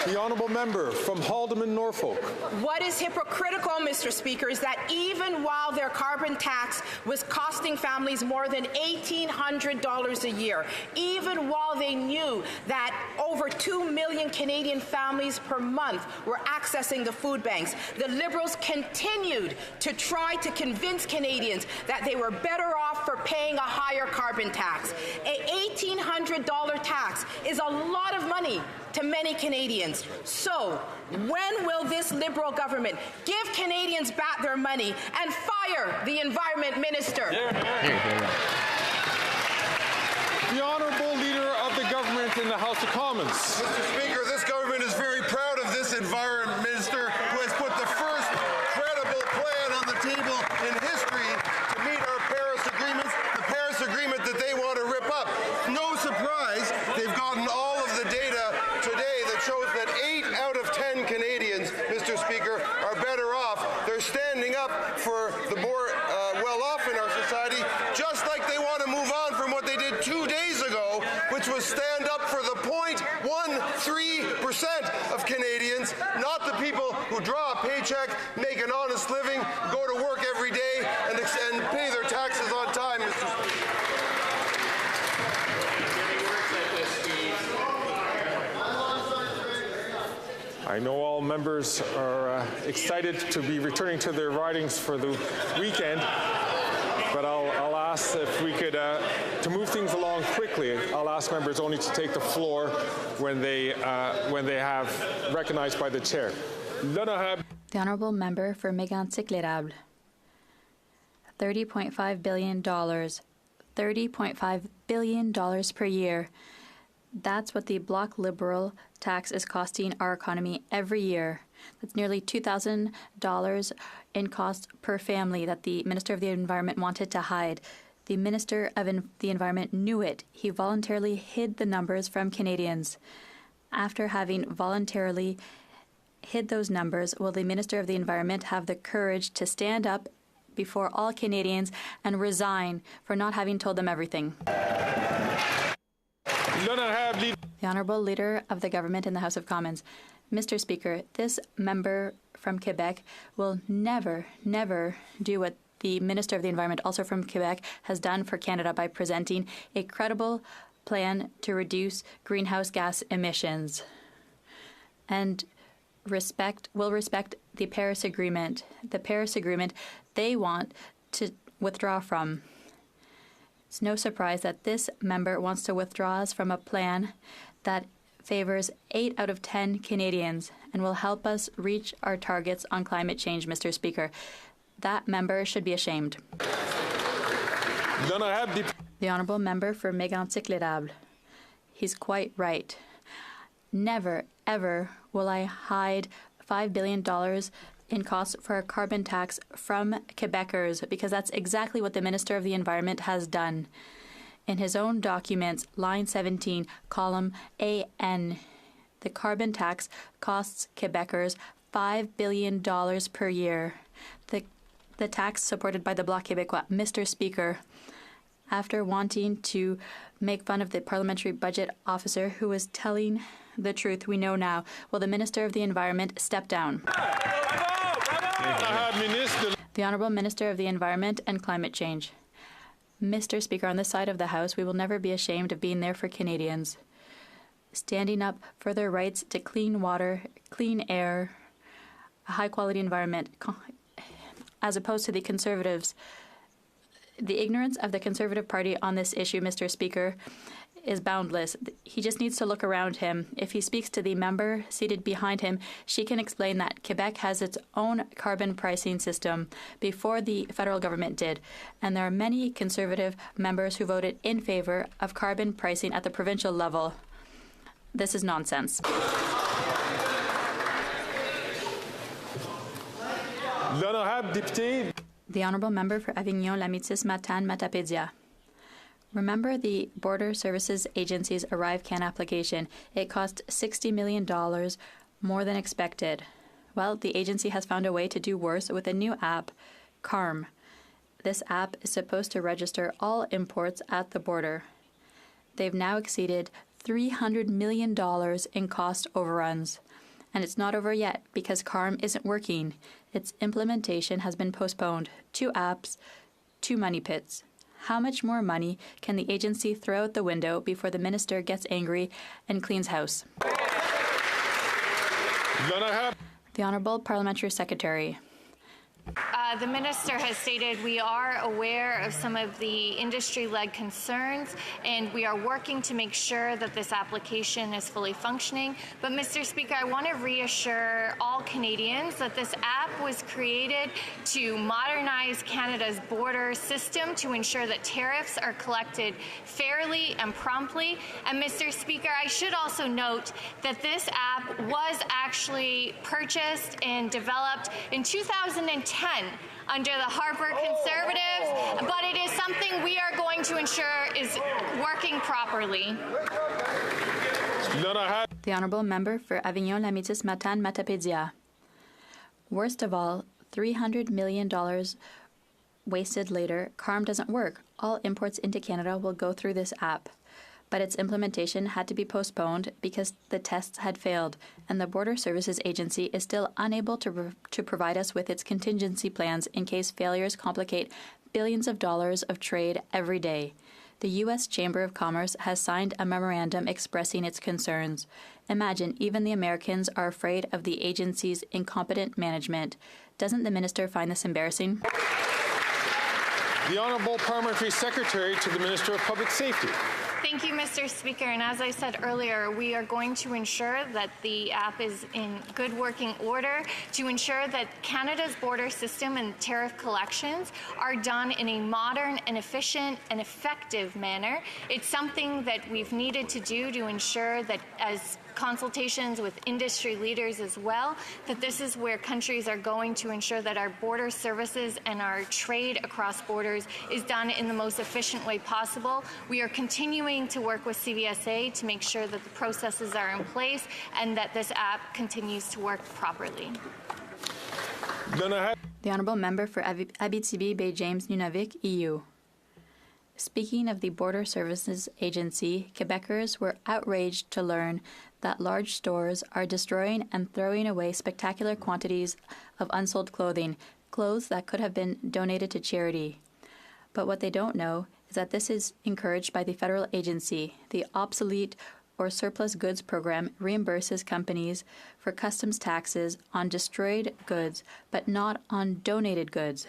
The Honourable Member from Haldimand, Norfolk. What is hypocritical, Mr. Speaker, is that even while their carbon tax was costing families more than $1,800 a year, even while they knew that over 2 million Canadian families per month were accessing the food banks, the Liberals continued to try to convince Canadians that they were better off for paying a higher carbon tax. A $1,800 tax is a lot of money to many Canadians. So, when will this Liberal government give Canadians back their money and fire the Environment Minister? The Honourable Leader of the Government in the House of Commons. Mr. Speaker, this government is very proud of this Environment Minister who has put the first credible plan on the table in history to meet our Paris agreements, the Paris agreement that they want to rip up. No surprise, they've gotten all of the data today that shows that 8 out of 10 they're standing up for the more well-off in our society, just like they want to move on from what they did 2 days ago, which was stand up for the 0.13% of Canadians, not the people who draw a paycheck, make an honest living, go to work every day, and pay their taxes on time, Mr. Speaker. I know all members are excited to be returning to their ridings for the weekend, but I'll ask if we could, to move things along quickly, I'll ask members only to take the floor when they have recognized by the chair. The Honourable Member for Mégantic-L'Érable. $30.5 billion. $30.5 billion per year. That's what the Bloc Liberal tax is costing our economy every year. That's nearly $2,000 in cost per family that the Minister of the Environment wanted to hide. The Minister of the Environment knew it. He voluntarily hid the numbers from Canadians. After having voluntarily hid those numbers, will the Minister of the Environment have the courage to stand up before all Canadians and resign for not having told them everything? The Honourable Leader of the Government in the House of Commons. Mr. Speaker, this member from Quebec will never, never do what the Minister of the Environment, also from Quebec, has done for Canada by presenting a credible plan to reduce greenhouse gas emissions and will respect the Paris Agreement. The Paris Agreement they want to withdraw from. It's no surprise that this member wants to withdraw us from a plan that favors 8 out of 10 Canadians and will help us reach our targets on climate change, Mr. Speaker. That member should be ashamed. The Honourable Member for Mégantic-L'Érable. He's quite right. Never, ever will I hide $5 billion in costs for a carbon tax from Quebecers, because that's exactly what the Minister of the Environment has done. In his own documents, line 17, column AN, the carbon tax costs Quebecers $5 billion per year. The tax supported by the Bloc Québécois. Mr. Speaker, after wanting to make fun of the parliamentary budget officer who was telling the truth, we know now, will the Minister of the Environment step down? The Honourable Minister of the Environment and Climate Change. Mr. Speaker, on this side of the House, we will never be ashamed of being there for Canadians, standing up for their rights to clean water, clean air, a high-quality environment, as opposed to the Conservatives. The ignorance of the Conservative Party on this issue, Mr. Speaker, is boundless. He just needs to look around him. If he speaks to the member seated behind him, she can explain that Quebec has its own carbon pricing system before the federal government did. And there are many Conservative members who voted in favor of carbon pricing at the provincial level. This is nonsense. The Honourable Member for Avignon-Lamitis-Matane-Matapédia. Remember the Border Services Agency's ArriveCAN application. It cost $60 million more than expected. Well, the agency has found a way to do worse with a new app, CARM. This app is supposed to register all imports at the border. They've now exceeded $300 million in cost overruns. And it's not over yet because CARM isn't working. Its implementation has been postponed. 2 apps, 2 money pits. How much more money can the agency throw out the window before the minister gets angry and cleans house? The Honourable Parliamentary Secretary. The Minister has stated we are aware of some of the industry-led concerns, and we are working to make sure that this application is fully functioning. But, Mr. Speaker, I want to reassure all Canadians that this app was created to modernize Canada's border system to ensure that tariffs are collected fairly and promptly. And, Mr. Speaker, I should also note that this app was actually purchased and developed in 2010 under the Harper Conservatives, but it is something we are going to ensure is working properly. The Honourable Member for Avignon-Lamitis-Matane-Matapédia. Worst of all, $300 million wasted later, CARM doesn't work. All imports into Canada will go through this app. But its implementation had to be postponed because the tests had failed, and the Border Services Agency is still unable to provide us with its contingency plans in case failures complicate billions of dollars of trade every day. The U.S. Chamber of Commerce has signed a memorandum expressing its concerns. Imagine, even the Americans are afraid of the agency's incompetent management. Doesn't the minister find this embarrassing? The Honourable Parliamentary Secretary to the Minister of Public Safety. Thank you, Mr. Speaker. And as I said earlier, we are going to ensure that the app is in good working order to ensure that Canada's border system and tariff collections are done in a modern and efficient and effective manner. It's something that we've needed to do to ensure that, as consultations with industry leaders as well, that this is where countries are going to ensure that our border services and our trade across borders is done in the most efficient way possible. We are continuing to work with CVSA to make sure that the processes are in place and that this app continues to work properly. The Honourable Member for Abitibi Bay James Nunavik, EU. Speaking of the Border Services Agency, Quebecers were outraged to learn that large stores are destroying and throwing away spectacular quantities of unsold clothing, clothes that could have been donated to charity. But what they don't know is that this is encouraged by the federal agency. The Obsolete or Surplus Goods Program reimburses companies for customs taxes on destroyed goods, but not on donated goods.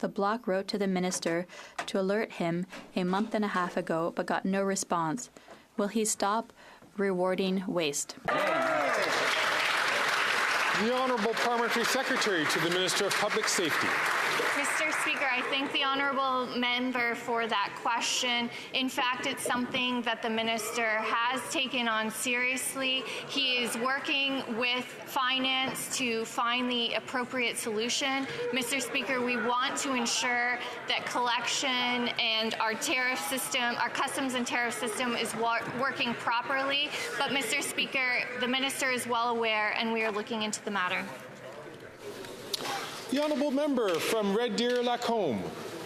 The Bloc wrote to the minister to alert him a month and a half ago, but got no response. Will he stop rewarding waste? The Honourable Parliamentary Secretary to the Minister of Public Safety. Mr. Speaker, I thank the honourable member for that question. In fact, it's something that the minister has taken on seriously. He is working with finance to find the appropriate solution. Mr. Speaker, we want to ensure that collection and our tariff system, our customs and tariff system is working properly. But Mr. Speaker, the minister is well aware and we are looking into the matter. The Honourable Member from Red Deer Lacombe.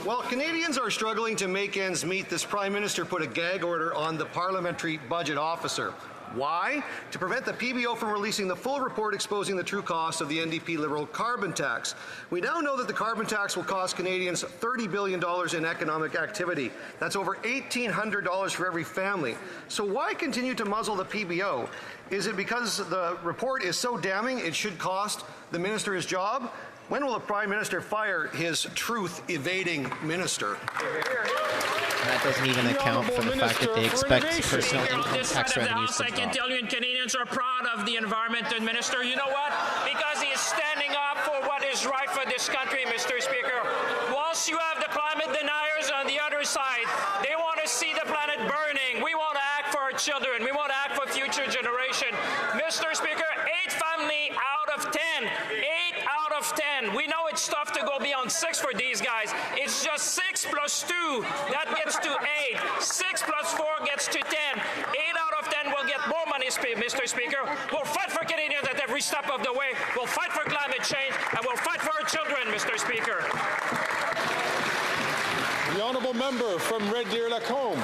While Canadians are struggling to make ends meet, this Prime Minister put a gag order on the Parliamentary Budget Officer. Why? To prevent the PBO from releasing the full report exposing the true cost of the NDP Liberal carbon tax. We now know that the carbon tax will cost Canadians $30 billion in economic activity. That's over $1,800 for every family. So why continue to muzzle the PBO? Is it because the report is so damning it should cost the minister his job? When will the Prime Minister fire his truth-evading minister? That doesn't even account for the fact that they expect personal income tax revenues to I can tell you, and Canadians are proud of the Environment Minister. You know what? Because he is standing up for what is right for this country, Mr. Speaker. Whilst you have the climate deniers on the other side, they want to see the planet burning. We want to act for our children. We want to act for future generation. Mr. Speaker, 8 family out of 10. 8 out of 10. We know it's tough to go beyond 6 for these guys. It's just 6 plus 2. That gets to 8. 6 plus 4 gets to 10. 8 out of 10 will get more money, Mr. Speaker. We'll fight for Canadians at every step of the way. We'll fight for climate change, and we'll fight for our children, Mr. Speaker. The Honourable Member from Red Deer Lacombe.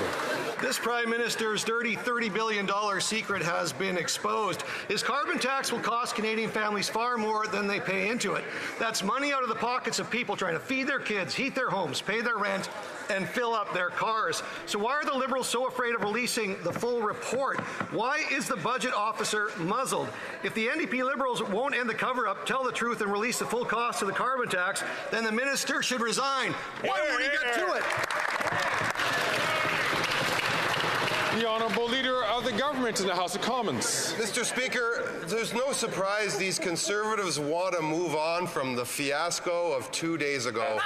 This Prime Minister's dirty $30 billion secret has been exposed. His carbon tax will cost Canadian families far more than they pay into it. That's money out of the pockets of people trying to feed their kids, heat their homes, pay their rent, and fill up their cars. So why are the Liberals so afraid of releasing the full report? Why is the budget officer muzzled? If the NDP Liberals won't end the cover-up, tell the truth, and release the full cost of the carbon tax, then the minister should resign. Why won't he get to it? The Honourable Leader of the Government in the House of Commons. Mr. Speaker, there's no surprise these Conservatives want to move on from the fiasco of 2 days ago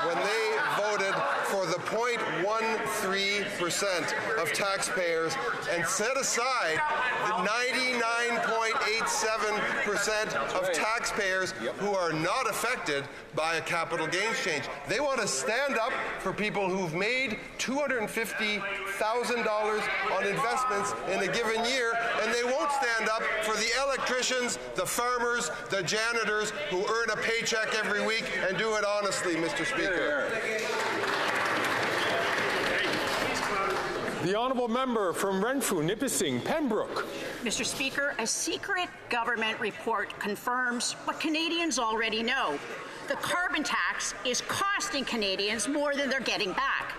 when they voted for the 0.13% of taxpayers and set aside the 99.87% of taxpayers who are not affected by a capital gains change. They want to stand up for people who've made $250,000 on investments in a given year and they won't stand up for the electricians, the farmers, the janitors who earn a paycheck every week and do it honestly, Mr. Speaker. The honourable member from Renfrew, Nipissing, Pembroke. Mr. Speaker, a secret government report confirms what Canadians already know. The carbon tax is costing Canadians more than they're getting back.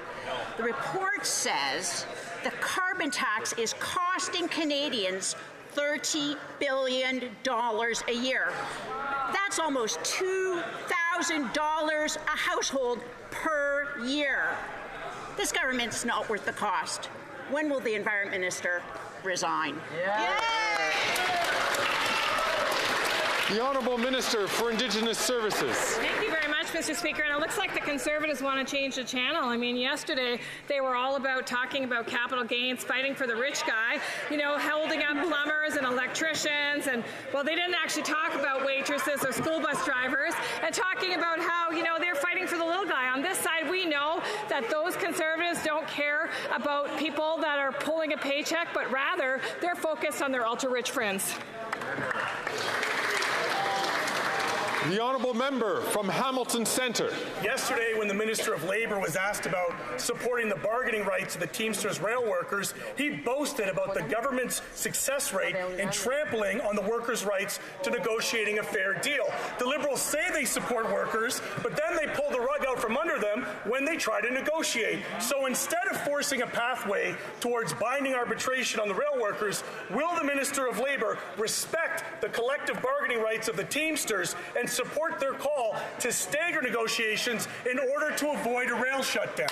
The report says the carbon tax is costing Canadians $30 billion a year. That's almost $2,000 a household per year. This government's not worth the cost. When will the Environment Minister resign? The Honourable Minister for Indigenous Services. Thank you very much, Mr. Speaker. And it looks like the Conservatives want to change the channel. I mean, yesterday they were all about talking about capital gains, fighting for the rich guy, you know, holding up plumbers and electricians. And, well, they didn't actually talk about waitresses or school bus drivers, and talking about how, you know, they're fighting for the little guy. On this side, we know that those Conservatives don't care about people that are pulling a paycheck, but rather they're focused on their ultra-rich friends. The honourable member from Hamilton Centre. Yesterday, when the Minister of Labour was asked about supporting the bargaining rights of the Teamsters rail workers, he boasted about the government's success rate in trampling on the workers' rights to negotiating a fair deal. The Liberals say they support workers, but then they pull the rug out from under them when they try to negotiate. So instead of forcing a pathway towards binding arbitration on the rail workers, will the Minister of Labour respect the collective bargaining rights of the Teamsters and support their call to stagger negotiations in order to avoid a rail shutdown?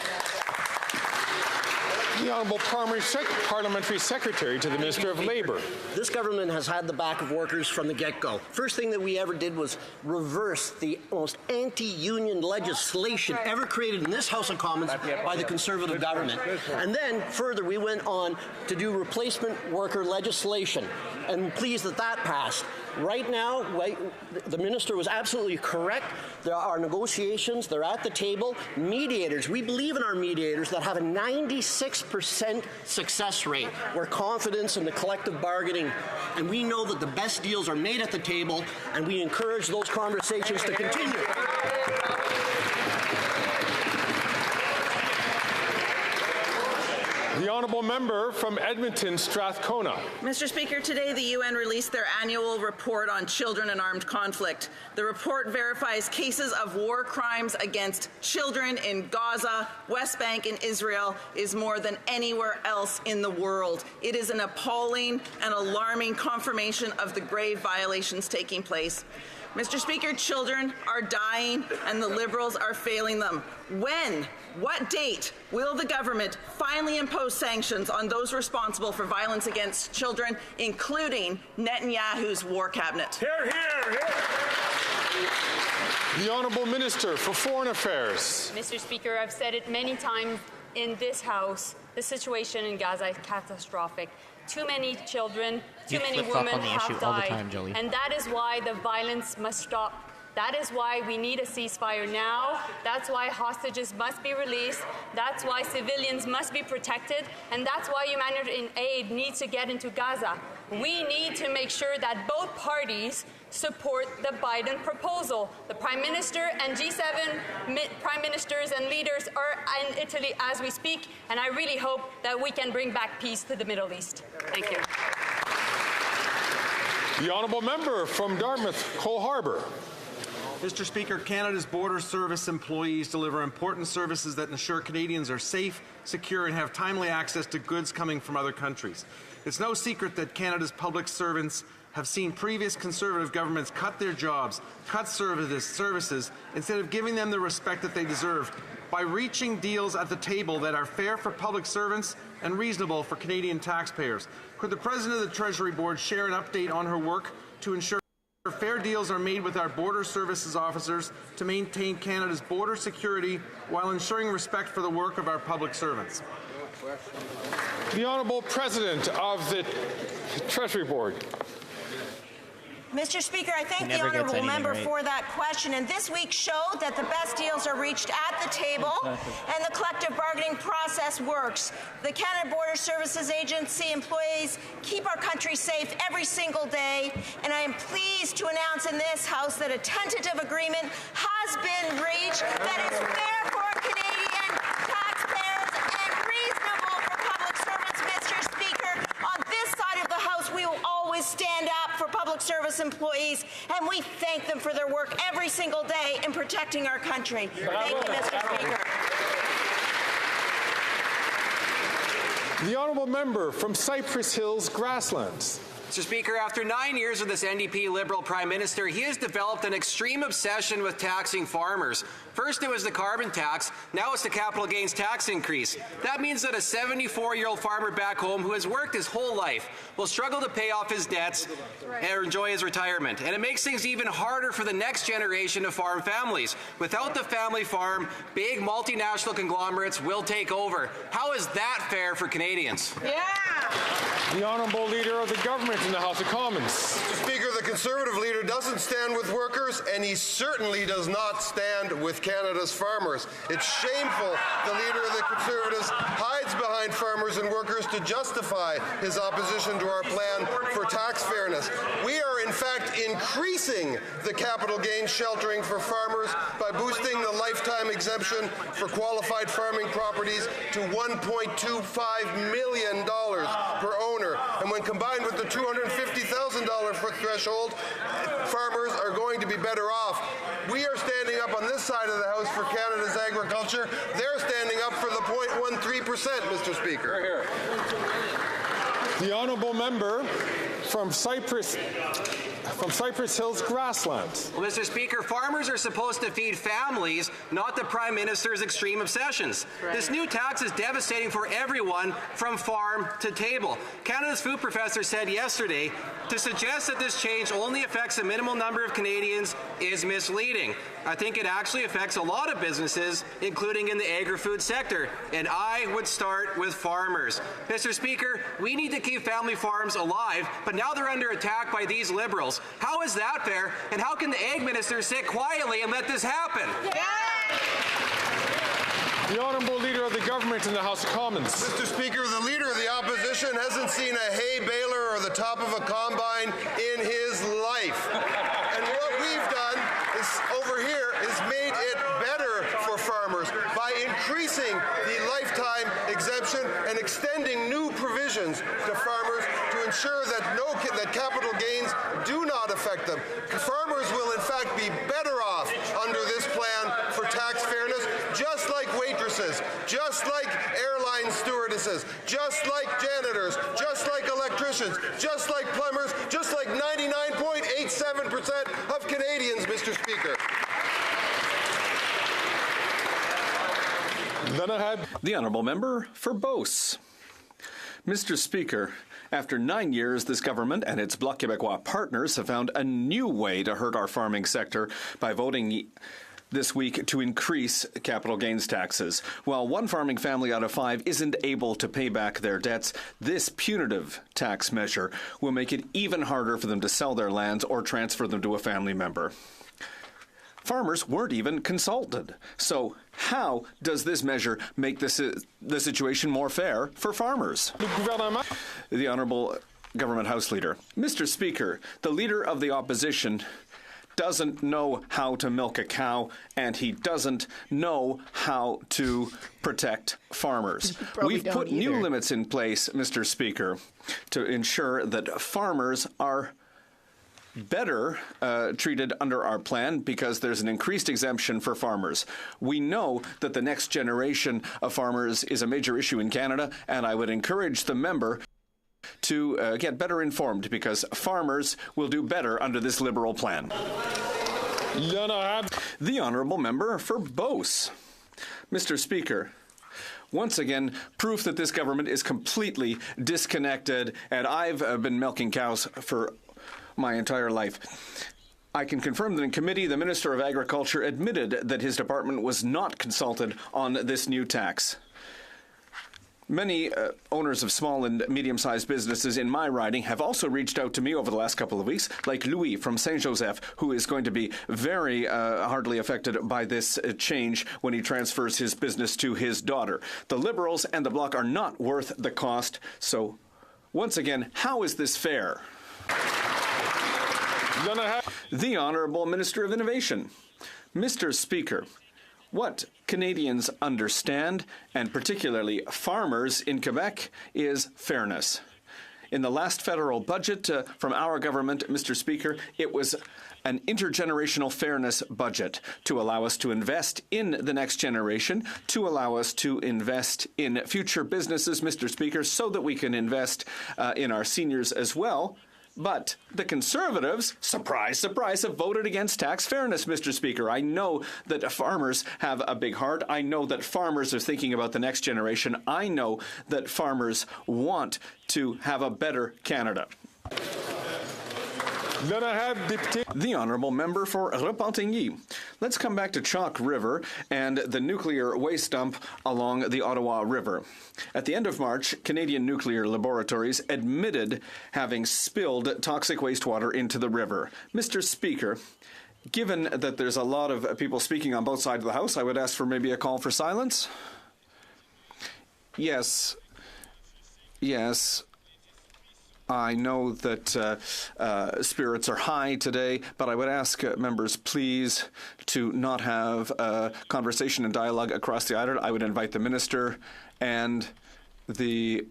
The Honourable Parliamentary Secretary to the Minister of Labour. This government has had the back of workers from the get-go. First thing that we ever did was reverse the most anti-union legislation ever created in this House of Commons by the Conservative government. And then, further, we went on to do replacement worker legislation. And I'm pleased that that passed. Right now, the minister was absolutely correct. There are negotiations. They're at the table. Mediators, we believe in our mediators that have a 96% success rate. We're confident in the collective bargaining, and we know that the best deals are made at the table, and we encourage those conversations to continue. The honourable member from Edmonton, Strathcona. Mr. Speaker, today the UN released their annual report on children in armed conflict. The report verifies cases of war crimes against children in Gaza, West Bank, and Israel is more than anywhere else in the world. It is an appalling and alarming confirmation of the grave violations taking place. Mr. Speaker, children are dying and the Liberals are failing them. When? What date will the government finally impose sanctions on those responsible for violence against children, including Netanyahu's war cabinet? Hear, hear, hear. The Honourable Minister for Foreign Affairs. Mr. Speaker, I've said it many times in this House, the situation in Gaza is catastrophic. Too many children, too many women have died, and that is why the violence must stop. That is why we need a ceasefire now. That's why hostages must be released. That's why civilians must be protected. And that's why humanitarian aid needs to get into Gaza. We need to make sure that both parties support the Biden proposal. The Prime Minister and G7 Prime Ministers and leaders are in Italy as we speak, and I really hope that we can bring back peace to the Middle East. Thank you. The honourable member from Dartmouth, Cole Harbour. Mr. Speaker, Canada's border service employees deliver important services that ensure Canadians are safe, secure, and have timely access to goods coming from other countries. It's no secret that Canada's public servants have seen previous Conservative governments cut their jobs, cut services, instead of giving them the respect that they deserve, by reaching deals at the table that are fair for public servants and reasonable for Canadian taxpayers. Could the President of the Treasury Board share an update on her work to ensure fair deals are made with our border services officers to maintain Canada's border security while ensuring respect for the work of our public servants? The Honourable President of the Treasury Board. Mr. Speaker, I thank the honourable member for that question. And this week showed that the best deals are reached at the table and the collective bargaining process works. The Canada Border Services Agency employees keep our country safe every single day. And I am pleased to announce in this House that a tentative agreement has been reached that is fair for Canadian taxpayers and reasonable for public servants, Mr. Speaker. On this side of the House, we will always stand up for public service employees, and we thank them for their work every single day in protecting our country. Thank you, Mr. Speaker. The honourable member from Cypress Hills, Grasslands. Mr. Speaker, after 9 years of this NDP Liberal Prime Minister, he has developed an extreme obsession with taxing farmers. First it was the carbon tax, now it's the capital gains tax increase. That means that a 74-year-old farmer back home who has worked his whole life will struggle to pay off his debts and enjoy his retirement. And it makes things even harder for the next generation of farm families. Without the family farm, big multinational conglomerates will take over. How is that fair for Canadians? Yeah! The Honourable Leader of the Government in the House of Commons. Mr. Speaker, the Conservative leader doesn't stand with workers, and he certainly does not stand with Canada's farmers. It's shameful the Leader of the Conservatives hides behind farmers and workers to justify his opposition to our plan for tax fairness. We are, in fact, increasing the capital gains sheltering for farmers by boosting the lifetime exemption for qualified farming properties to $1.25 million per owner. And when combined with the $250,000 threshold, farmers are going to be better off. We are standing up on this side of the House for Canada's agriculture. They're standing up for the 0.13%, Mr. Speaker. The honourable member from Cypress Hills, Grasslands. Well, Mr. Speaker, farmers are supposed to feed families, not the Prime Minister's extreme obsessions. Right. This new tax is devastating for everyone from farm to table. Canada's food professor said yesterday to suggest that this change only affects a minimal number of Canadians is misleading. I think it actually affects a lot of businesses, including in the agri-food sector, and I would start with farmers. Mr. Speaker, we need to keep family farms alive, but now they're under attack by these Liberals. How is that fair, and how can the Ag Minister sit quietly and let this happen? Yeah. The Honourable Leader of the Government in the House of Commons. Mr. Speaker, the Leader of the Opposition hasn't seen a hay baler or the top of a combine in his life. And what we've done is over here is made it better for farmers by increasing the lifetime exemption and extending new provisions to farmers to ensure that that capital gains do not affect them. Farmers will in fact be better off under this plan for tax fairness, just like waitresses, just like airline stewardesses, just like janitors, just like electricians, just like plumbers, just like 99.87% of Canadians, Mr. Speaker. Then I had the honourable member for Beauce. Mr. Speaker, after 9 years, this government and its Bloc Québécois partners have found a new way to hurt our farming sector by voting this week to increase capital gains taxes. While one farming family out of 5 isn't able to pay back their debts, this punitive tax measure will make it even harder for them to sell their lands or transfer them to a family member. Farmers weren't even consulted. So how does this measure make the situation more fair for farmers? The Honourable Government House Leader. Mr. Speaker, the Leader of the Opposition doesn't know how to milk a cow, and he doesn't know how to protect farmers. We've put new limits in place, Mr. Speaker, to ensure that farmers are better treated under our plan because there's an increased exemption for farmers. We know that the next generation of farmers is a major issue in Canada, and I would encourage the member to get better informed because farmers will do better under this Liberal plan. The Honourable Member for Beauce. Mr. Speaker, once again, proof that this government is completely disconnected, and I've been milking cows for my entire life. I can confirm that in committee, the Minister of Agriculture admitted that his department was not consulted on this new tax. Many owners of small and medium-sized businesses in my riding have also reached out to me over the last couple of weeks, like Louis from Saint-Joseph, who is going to be very hardly affected by this change when he transfers his business to his daughter. The Liberals and the Bloc are not worth the cost. So, once again, how is this fair? The Honourable Minister of Innovation. Mr. Speaker, what Canadians understand, and particularly farmers in Quebec, is fairness. In the last federal budget from our government, Mr. Speaker, it was an intergenerational fairness budget to allow us to invest in the next generation, to allow us to invest in future businesses, Mr. Speaker, so that we can invest in our seniors as well. But the Conservatives, surprise, surprise, have voted against tax fairness, Mr. Speaker. I know that farmers have a big heart. I know that farmers are thinking about the next generation. I know that farmers want to have a better Canada. The Honourable Member for Repentigny. Let's come back to Chalk River and the nuclear waste dump along the Ottawa River. At the end of March, Canadian Nuclear Laboratories admitted having spilled toxic wastewater into the river. Mr. Speaker, given that there's a lot of people speaking on both sides of the House, I would ask for maybe a call for silence. Yes. I know that spirits are high today, but I would ask members, please, to not have conversation and dialogue across the aisle. I would invite the minister and the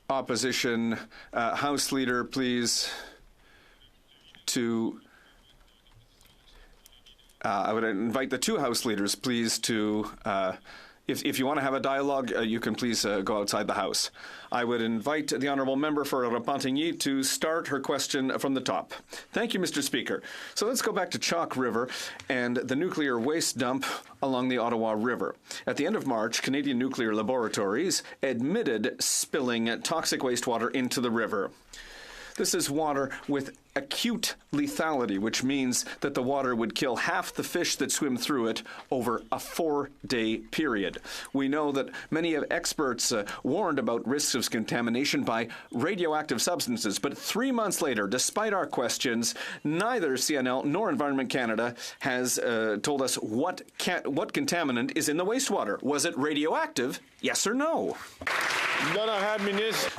opposition House Leader, please, to... I would invite the two House Leaders, please, to... If you want to have a dialogue, you can please go outside the House. I would invite the Honourable Member for Repentigny to start her question from the top. Thank you, Mr. Speaker. So let's go back to Chalk River and the nuclear waste dump along the Ottawa River. At the end of March, Canadian Nuclear Laboratories admitted spilling toxic wastewater into the river. This is water with acute lethality, which means that the water would kill half the fish that swim through it over a 4-day period. We know that many of experts warned about risks of contamination by radioactive substances, but 3 months later, despite our questions, neither CNL nor Environment Canada has told us what contaminant is in the wastewater. Was it radioactive? Yes or no?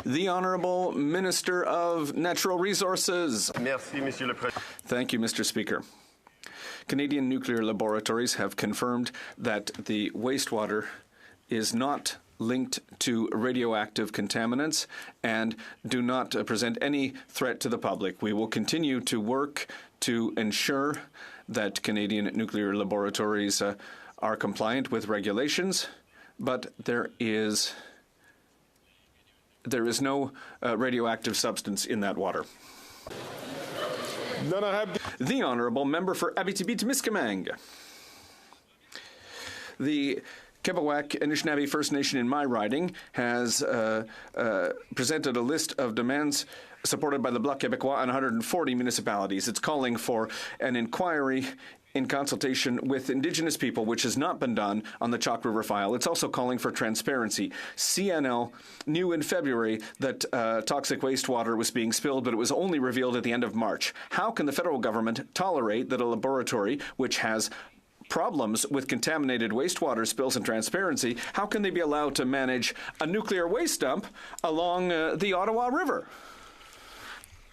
The Honourable Minister of Natural Resources. Thank you, Mr. Speaker. Canadian Nuclear Laboratories have confirmed that the wastewater is not linked to radioactive contaminants and do not present any threat to the public. We will continue to work to ensure that Canadian Nuclear Laboratories are compliant with regulations, but there is no radioactive substance in that water. The Honourable Member for Abitibi-Témiscamingue. The Kepawak Anishinaabe First Nation in my riding has presented a list of demands supported by the Bloc Québécois on 140 municipalities. It's calling for an inquiry in consultation with Indigenous people, which has not been done on the Chalk River file. It's also calling for transparency. CNL knew in February that toxic wastewater was being spilled, but it was only revealed at the end of March. How can the federal government tolerate that a laboratory which has problems with contaminated wastewater spills and transparency, how can they be allowed to manage a nuclear waste dump along the Ottawa River?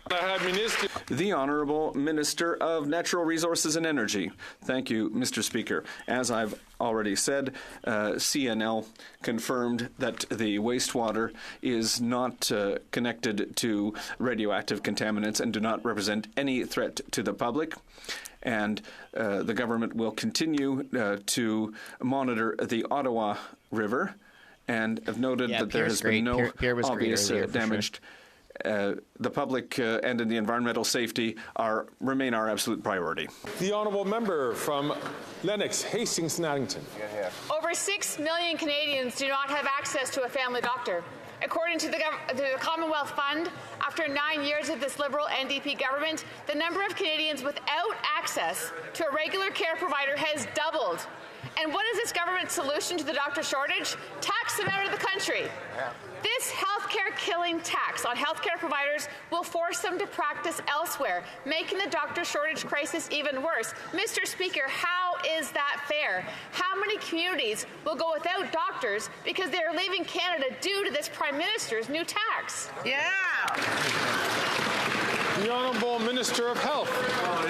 The Honourable Minister of Natural Resources and Energy. Thank you, Mr. Speaker. As I've already said, CNL confirmed that the wastewater is not connected to radioactive contaminants and do not represent any threat to the public. And the government will continue to monitor the Ottawa River and have noted that there has been no obvious damage. The public and in the environmental safety remain our absolute priority. The Honourable Member from Lennox, Hastings and Addington. Over 6 million Canadians do not have access to a family doctor. According to the Commonwealth Fund, after 9 years of this Liberal NDP government, the number of Canadians without access to a regular care provider has doubled. And what is this government's solution to the doctor shortage? Tax them out of the country. This healthcare killing tax on healthcare providers will force them to practice elsewhere, making the doctor shortage crisis even worse. Mr. Speaker, how is that fair? How many communities will go without doctors because they are leaving Canada due to this Prime Minister's new tax? Yeah. The Honourable Minister of Health.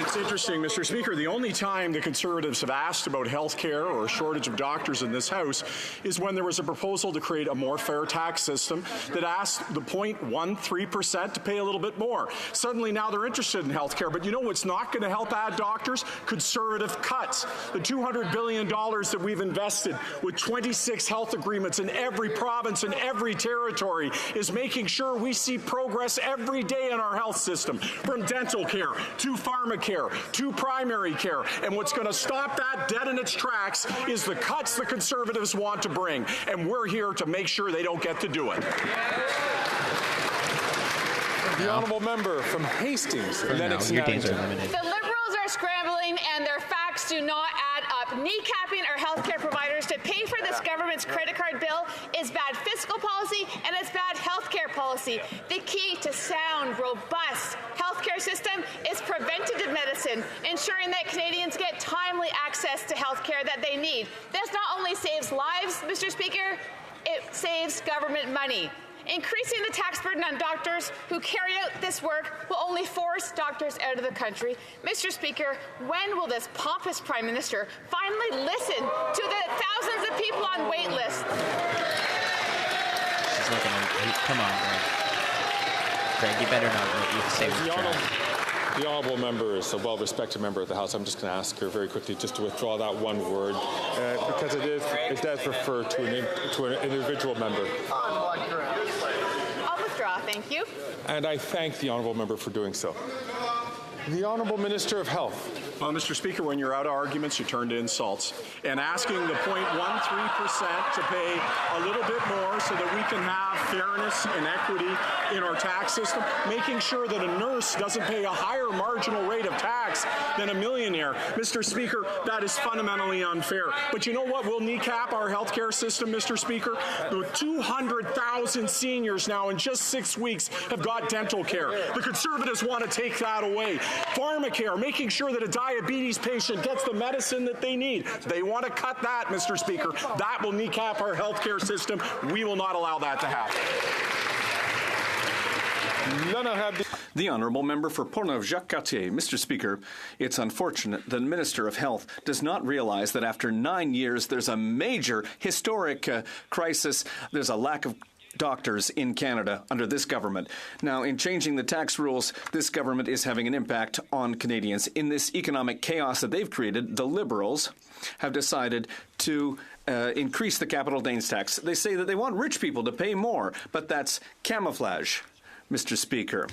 It's interesting, Mr. Speaker. The only time the Conservatives have asked about health care or a shortage of doctors in this House is when there was a proposal to create a more fair tax system that asked the 0.13% to pay a little bit more. Suddenly now they're interested in health care. But you know what's not going to help add doctors? Conservative cuts. The $200 billion that we've invested with 26 health agreements in every province and every territory is making sure we see progress every day in our health system. From dental care to pharmacare to primary care. And what's going to stop that dead in its tracks is the cuts the Conservatives want to bring. And we're here to make sure they don't get to do it. The Honourable Member from Hastings. Your days are limited. The Liberals are scrambling and their facts do not add up. Kneecapping our healthcare providers to pay for this government's credit card bill is bad fiscal policy and it's bad healthcare policy. The key to sound, robust healthcare system is preventative medicine, ensuring that Canadians get timely access to healthcare that they need. This not only saves lives, Mr. Speaker, it saves government money. Increasing the tax burden on doctors who carry out this work will only force doctors out of the country. Mr. Speaker, when will this pompous Prime Minister finally listen to the thousands of people on wait lists? She's looking at come on, Greg, you better not let you say The Honourable Member is a well-respected member of the House. I'm just going to ask her very quickly just to withdraw that one word because it does refer to an individual member. I'll withdraw, thank you. And I thank the Honourable Member for doing so. The Honourable Minister of Health. Well, Mr. Speaker, when you're out of arguments, you turn to insults. And asking the 0.13% to pay a little bit more so that we can have fairness and equity in our tax system, making sure that a nurse doesn't pay a higher marginal rate of tax than a millionaire. Mr. Speaker, that is fundamentally unfair. But you know what will kneecap our healthcare system, Mr. Speaker? The 200,000 seniors now in just 6 weeks have got dental care. The Conservatives want to take that away. Pharmacare, making sure that a diabetes patient gets the medicine that they need. They want to cut that, Mr. Speaker. That will kneecap our healthcare system. We will not allow that to happen. The Honourable Member for Portneuf-Jacques-Cartier. Mr. Speaker, it's unfortunate that the Minister of Health does not realize that after 9 years there's a major historic crisis. There's a lack of doctors in Canada under this government. Now, in changing the tax rules, this government is having an impact on Canadians. In this economic chaos that they've created, the Liberals have decided to increase the capital gains tax. They say that they want rich people to pay more, but that's camouflage, Mr. Speaker.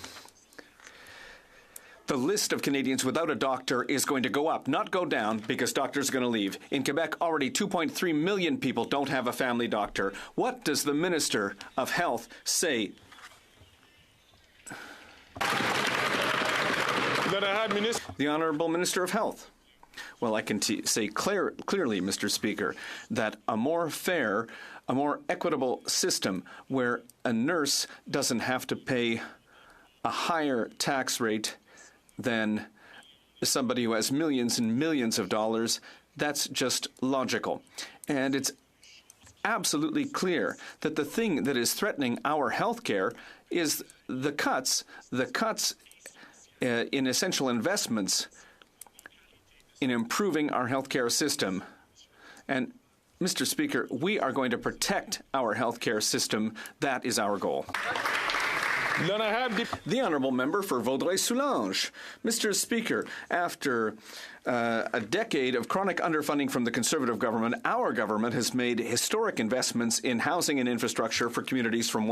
The list of Canadians without a doctor is going to go up, not go down, because doctors are going to leave. In Quebec, already 2.3 million people don't have a family doctor. What does the Minister of Health say? The Honourable Minister of Health. Well, I can say clearly, Mr. Speaker, that a more fair, a more equitable system where a nurse doesn't have to pay a higher tax rate than somebody who has millions and millions of dollars, that's just logical. And it's absolutely clear that the thing that is threatening our health care is the cuts in essential investments in improving our health care system. And, Mr. Speaker, we are going to protect our health care system. That is our goal. The Honourable Member for Vaudreuil-Soulanges. Mr. Speaker, after a decade of chronic underfunding from the Conservative government, our government has made historic investments in housing and infrastructure for communities from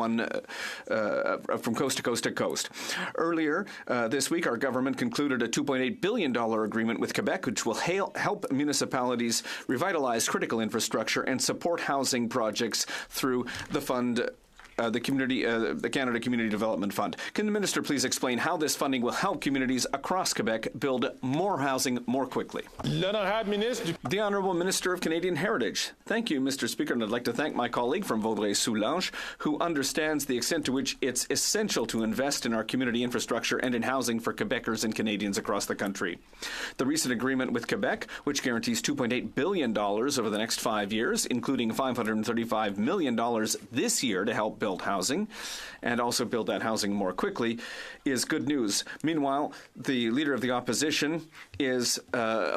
coast to coast to coast. Earlier this week, our government concluded a $2.8 billion agreement with Quebec, which will help municipalities revitalize critical infrastructure and support housing projects through the fund the Canada Community Development Fund. Can the minister please explain how this funding will help communities across Quebec build more housing more quickly? The Honourable Minister of Canadian Heritage. Thank you, Mr. Speaker, and I'd like to thank my colleague from Vaudreuil-Soulanges, who understands the extent to which it's essential to invest in our community infrastructure and in housing for Quebecers and Canadians across the country. The recent agreement with Quebec, which guarantees $2.8 billion over the next 5 years, including $535 million this year to help build housing, and also build that housing more quickly, is good news. Meanwhile, the Leader of the Opposition is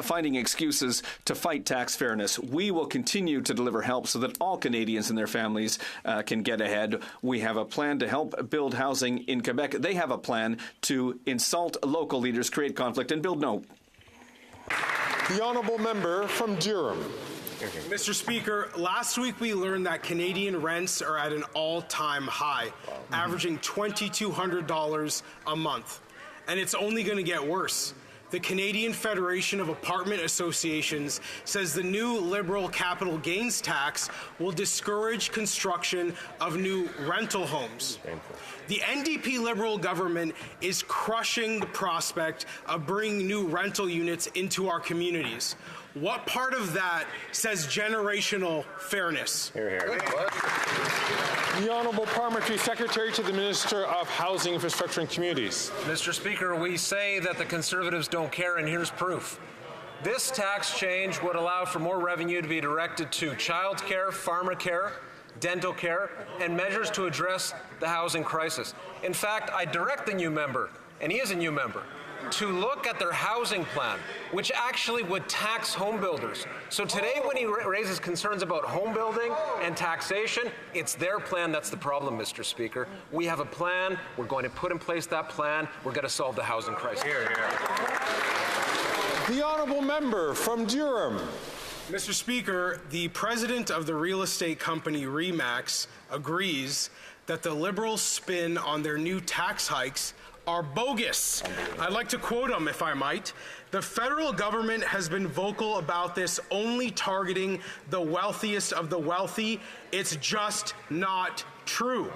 finding excuses to fight tax fairness. We will continue to deliver help so that all Canadians and their families can get ahead. We have a plan to help build housing in Quebec. They have a plan to insult local leaders, create conflict, and build no. The Honourable Member from Durham. Mr. Speaker, last week we learned that Canadian rents are at an all-time high, averaging $2,200 a month. And it's only going to get worse. The Canadian Federation of Apartment Associations says the new Liberal capital gains tax will discourage construction of new rental homes. The NDP Liberal government is crushing the prospect of bringing new rental units into our communities. What part of that says generational fairness? The Honourable Parliamentary Secretary to the Minister of Housing, Infrastructure and Communities. Mr. Speaker, we say that the Conservatives don't care, and here's proof. This tax change would allow for more revenue to be directed to childcare, pharmacare, dental care, and measures to address the housing crisis. In fact, I direct the new member, and he is a new member, to look at their housing plan, which actually would tax home builders. So today when he raises concerns about home building and taxation, it's their plan that's the problem, Mr. Speaker. We have a plan. We're going to put in place that plan. We're going to solve the housing crisis. The Honourable Member from Durham. Mr. Speaker, the president of the real estate company RE/MAX agrees that the Liberals' spin on their new tax hikes are bogus. I'd like to quote him, if I might. The federal government has been vocal about this only targeting the wealthiest of the wealthy. It's just not true.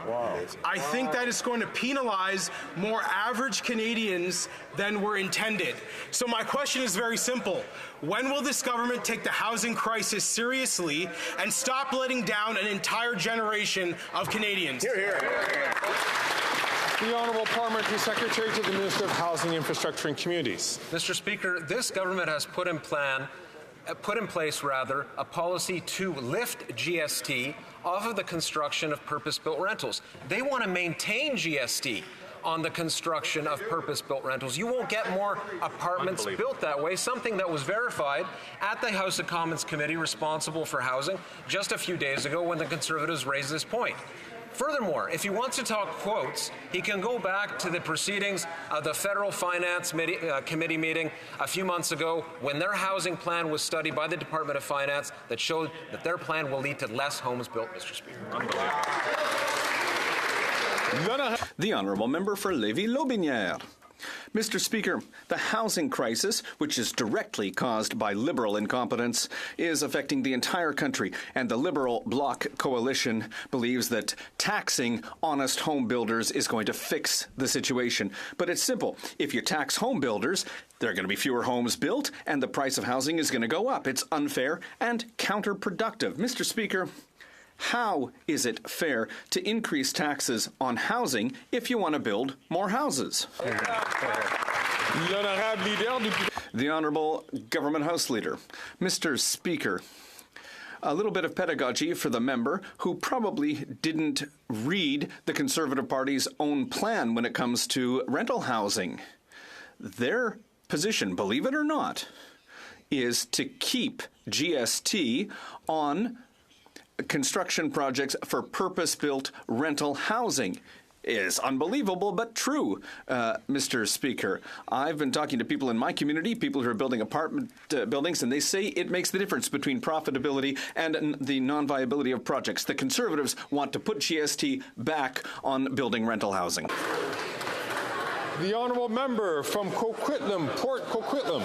I think that is going to penalize more average Canadians than were intended. So my question is very simple. When will this government take the housing crisis seriously and stop letting down an entire generation of Canadians? The Honourable Parliamentary Secretary to the Minister of Housing, Infrastructure and Communities. Mr. Speaker, this government has put in place a policy to lift GST off of the construction of purpose-built rentals. They want to maintain GST on the construction of purpose-built rentals. You won't get more apartments built that way, something that was verified at the House of Commons Committee responsible for housing just a few days ago when the Conservatives raised this point. Furthermore, if he wants to talk quotes, he can go back to the proceedings of the Federal Finance Committee meeting a few months ago when their housing plan was studied by the Department of Finance that showed that their plan will lead to less homes built, Mr. Speaker. The Honourable Member for Lévis-Lotbinière. Mr. Speaker, the housing crisis, which is directly caused by Liberal incompetence, is affecting the entire country, and the Liberal Bloc coalition believes that taxing honest home builders is going to fix the situation. But it's simple. If you tax home builders, there are going to be fewer homes built, and the price of housing is going to go up. It's unfair and counterproductive. Mr. Speaker, how is it fair to increase taxes on housing if you want to build more houses? The Honourable Government House Leader. Mr. Speaker, a little bit of pedagogy for the member who probably didn't read the Conservative Party's own plan when it comes to rental housing. Their position, believe it or not, is to keep GST on construction projects for purpose-built rental housing. Is unbelievable, but true, Mr. Speaker. I've been talking to people in my community, people who are building apartment buildings, and they say it makes the difference between profitability and the non-viability of projects. The Conservatives want to put GST back on building rental housing. The Honourable Member from Coquitlam, Port Coquitlam.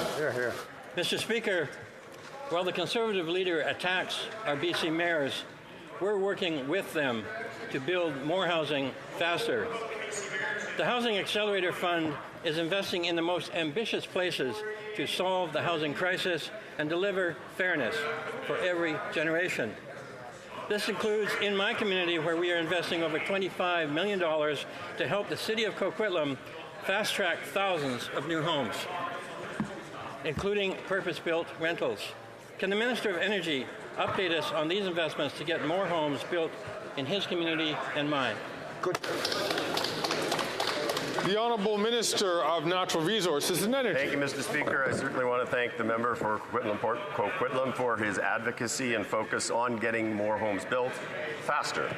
Mr. Speaker, while the Conservative leader attacks our BC mayors we're working with them to build more housing faster. The Housing Accelerator Fund is investing in the most ambitious places to solve the housing crisis and deliver fairness for every generation. This includes in my community, where we are investing over $25 million to help the City of Coquitlam fast-track thousands of new homes, including purpose-built rentals. Can the Minister of Energy update us on these investments to get more homes built in his community and mine? Good. The Honourable Minister of Natural Resources and Energy. Thank you, Mr. Speaker. I certainly want to thank the member for Coquitlam for his advocacy and focus on getting more homes built faster.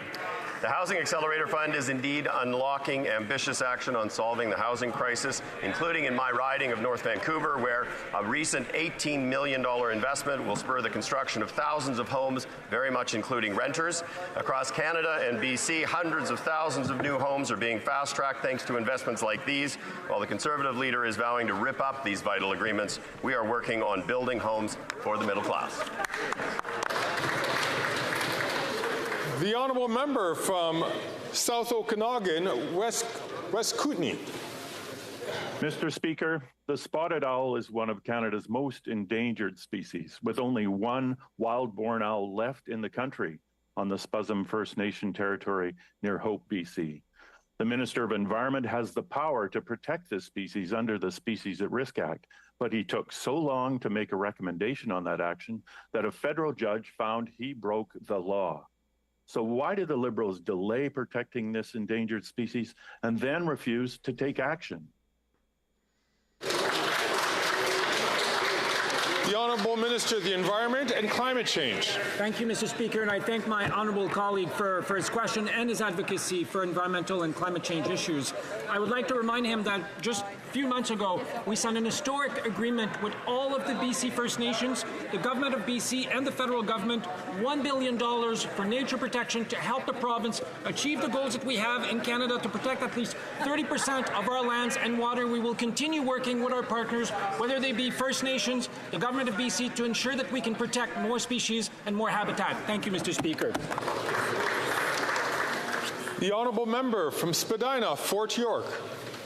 The Housing Accelerator Fund is indeed unlocking ambitious action on solving the housing crisis, including in my riding of North Vancouver, where a recent $18 million investment will spur the construction of thousands of homes, very much including renters. Across Canada and BC, hundreds of thousands of new homes are being fast-tracked thanks to investments like these. While the Conservative leader is vowing to rip up these vital agreements, we are working on building homes for the middle class. The Honourable Member from South Okanagan, West Kootenay. Mr. Speaker, the spotted owl is one of Canada's most endangered species, with only one wild-born owl left in the country on the Spuzzum First Nation territory near Hope, BC. The Minister of Environment has the power to protect this species under the Species at Risk Act, but he took so long to make a recommendation on that action that a federal judge found he broke the law. So why do the Liberals delay protecting this endangered species and then refuse to take action? The Honourable Minister of the Environment and Climate Change. Thank you, Mr. Speaker, and I thank my honourable colleague for his question and his advocacy for environmental and climate change issues. I would like to remind him that just a few months ago, we signed an historic agreement with all of the BC First Nations, the Government of BC and the federal government, $1 billion for nature protection to help the province achieve the goals that we have in Canada to protect at least 30% of our lands and water. We will continue working with our partners, whether they be First Nations, the Government of BC, to ensure that we can protect more species and more habitat. Thank you, Mr. Speaker. The Honourable Member from Spadina, Fort York.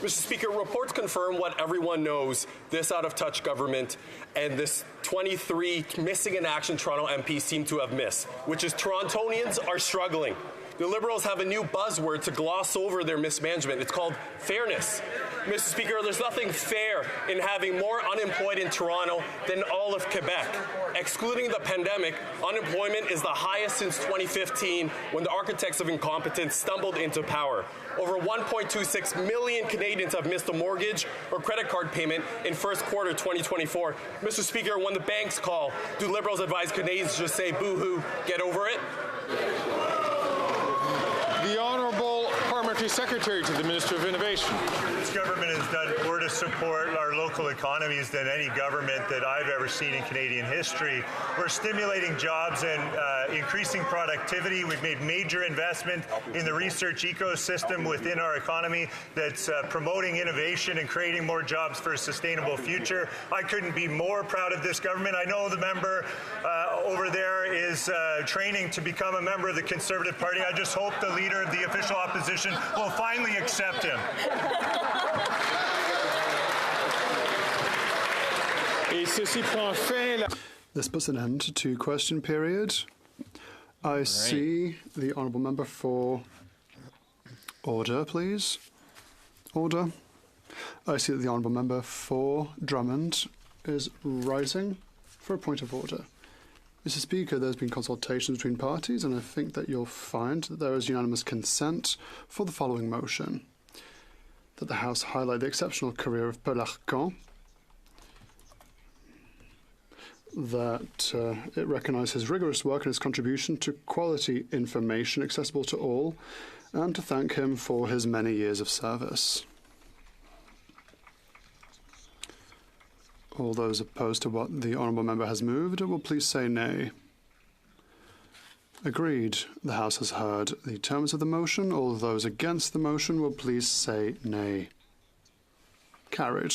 Mr. Speaker, reports confirm what everyone knows. This out-of-touch government and this 23 missing in action Toronto MPs seem to have missed, which is Torontonians are struggling. The Liberals have a new buzzword to gloss over their mismanagement. It's called fairness. Mr. Speaker, there's nothing fair in having more unemployed in Toronto than all of Quebec. Excluding the pandemic, unemployment is the highest since 2015, when the architects of incompetence stumbled into power. Over 1.26 million Canadians have missed a mortgage or credit card payment in first quarter 2024. Mr. Speaker, when the banks call, do Liberals advise Canadians to just say boo-hoo, get over it? The Honourable Parliamentary Secretary to the Minister of Innovation. This government has done more to support our local economies than any government that I've ever seen in Canadian history. We're stimulating jobs and increasing productivity. We've made major investment in the research ecosystem within our economy that's promoting innovation and creating more jobs for a sustainable future. I couldn't be more proud of this government. I know the member over there is training to become a member of the Conservative Party. I just hope the leader of the official opposition will finally accept him. This puts an end to question period. I see the honourable member for order, please. Order. I see that the honourable member for Drummond is rising for a point of order. Mr. Speaker, there's been consultations between parties, and I think that you'll find that there is unanimous consent for the following motion. That the House highlight the exceptional career of Paul Arcand, that it recognise his rigorous work and his contribution to quality information accessible to all, and to thank him for his many years of service. All those opposed to what the honourable member has moved will please say nay. Agreed. The House has heard the terms of the motion. All those against the motion will please say nay. Carried.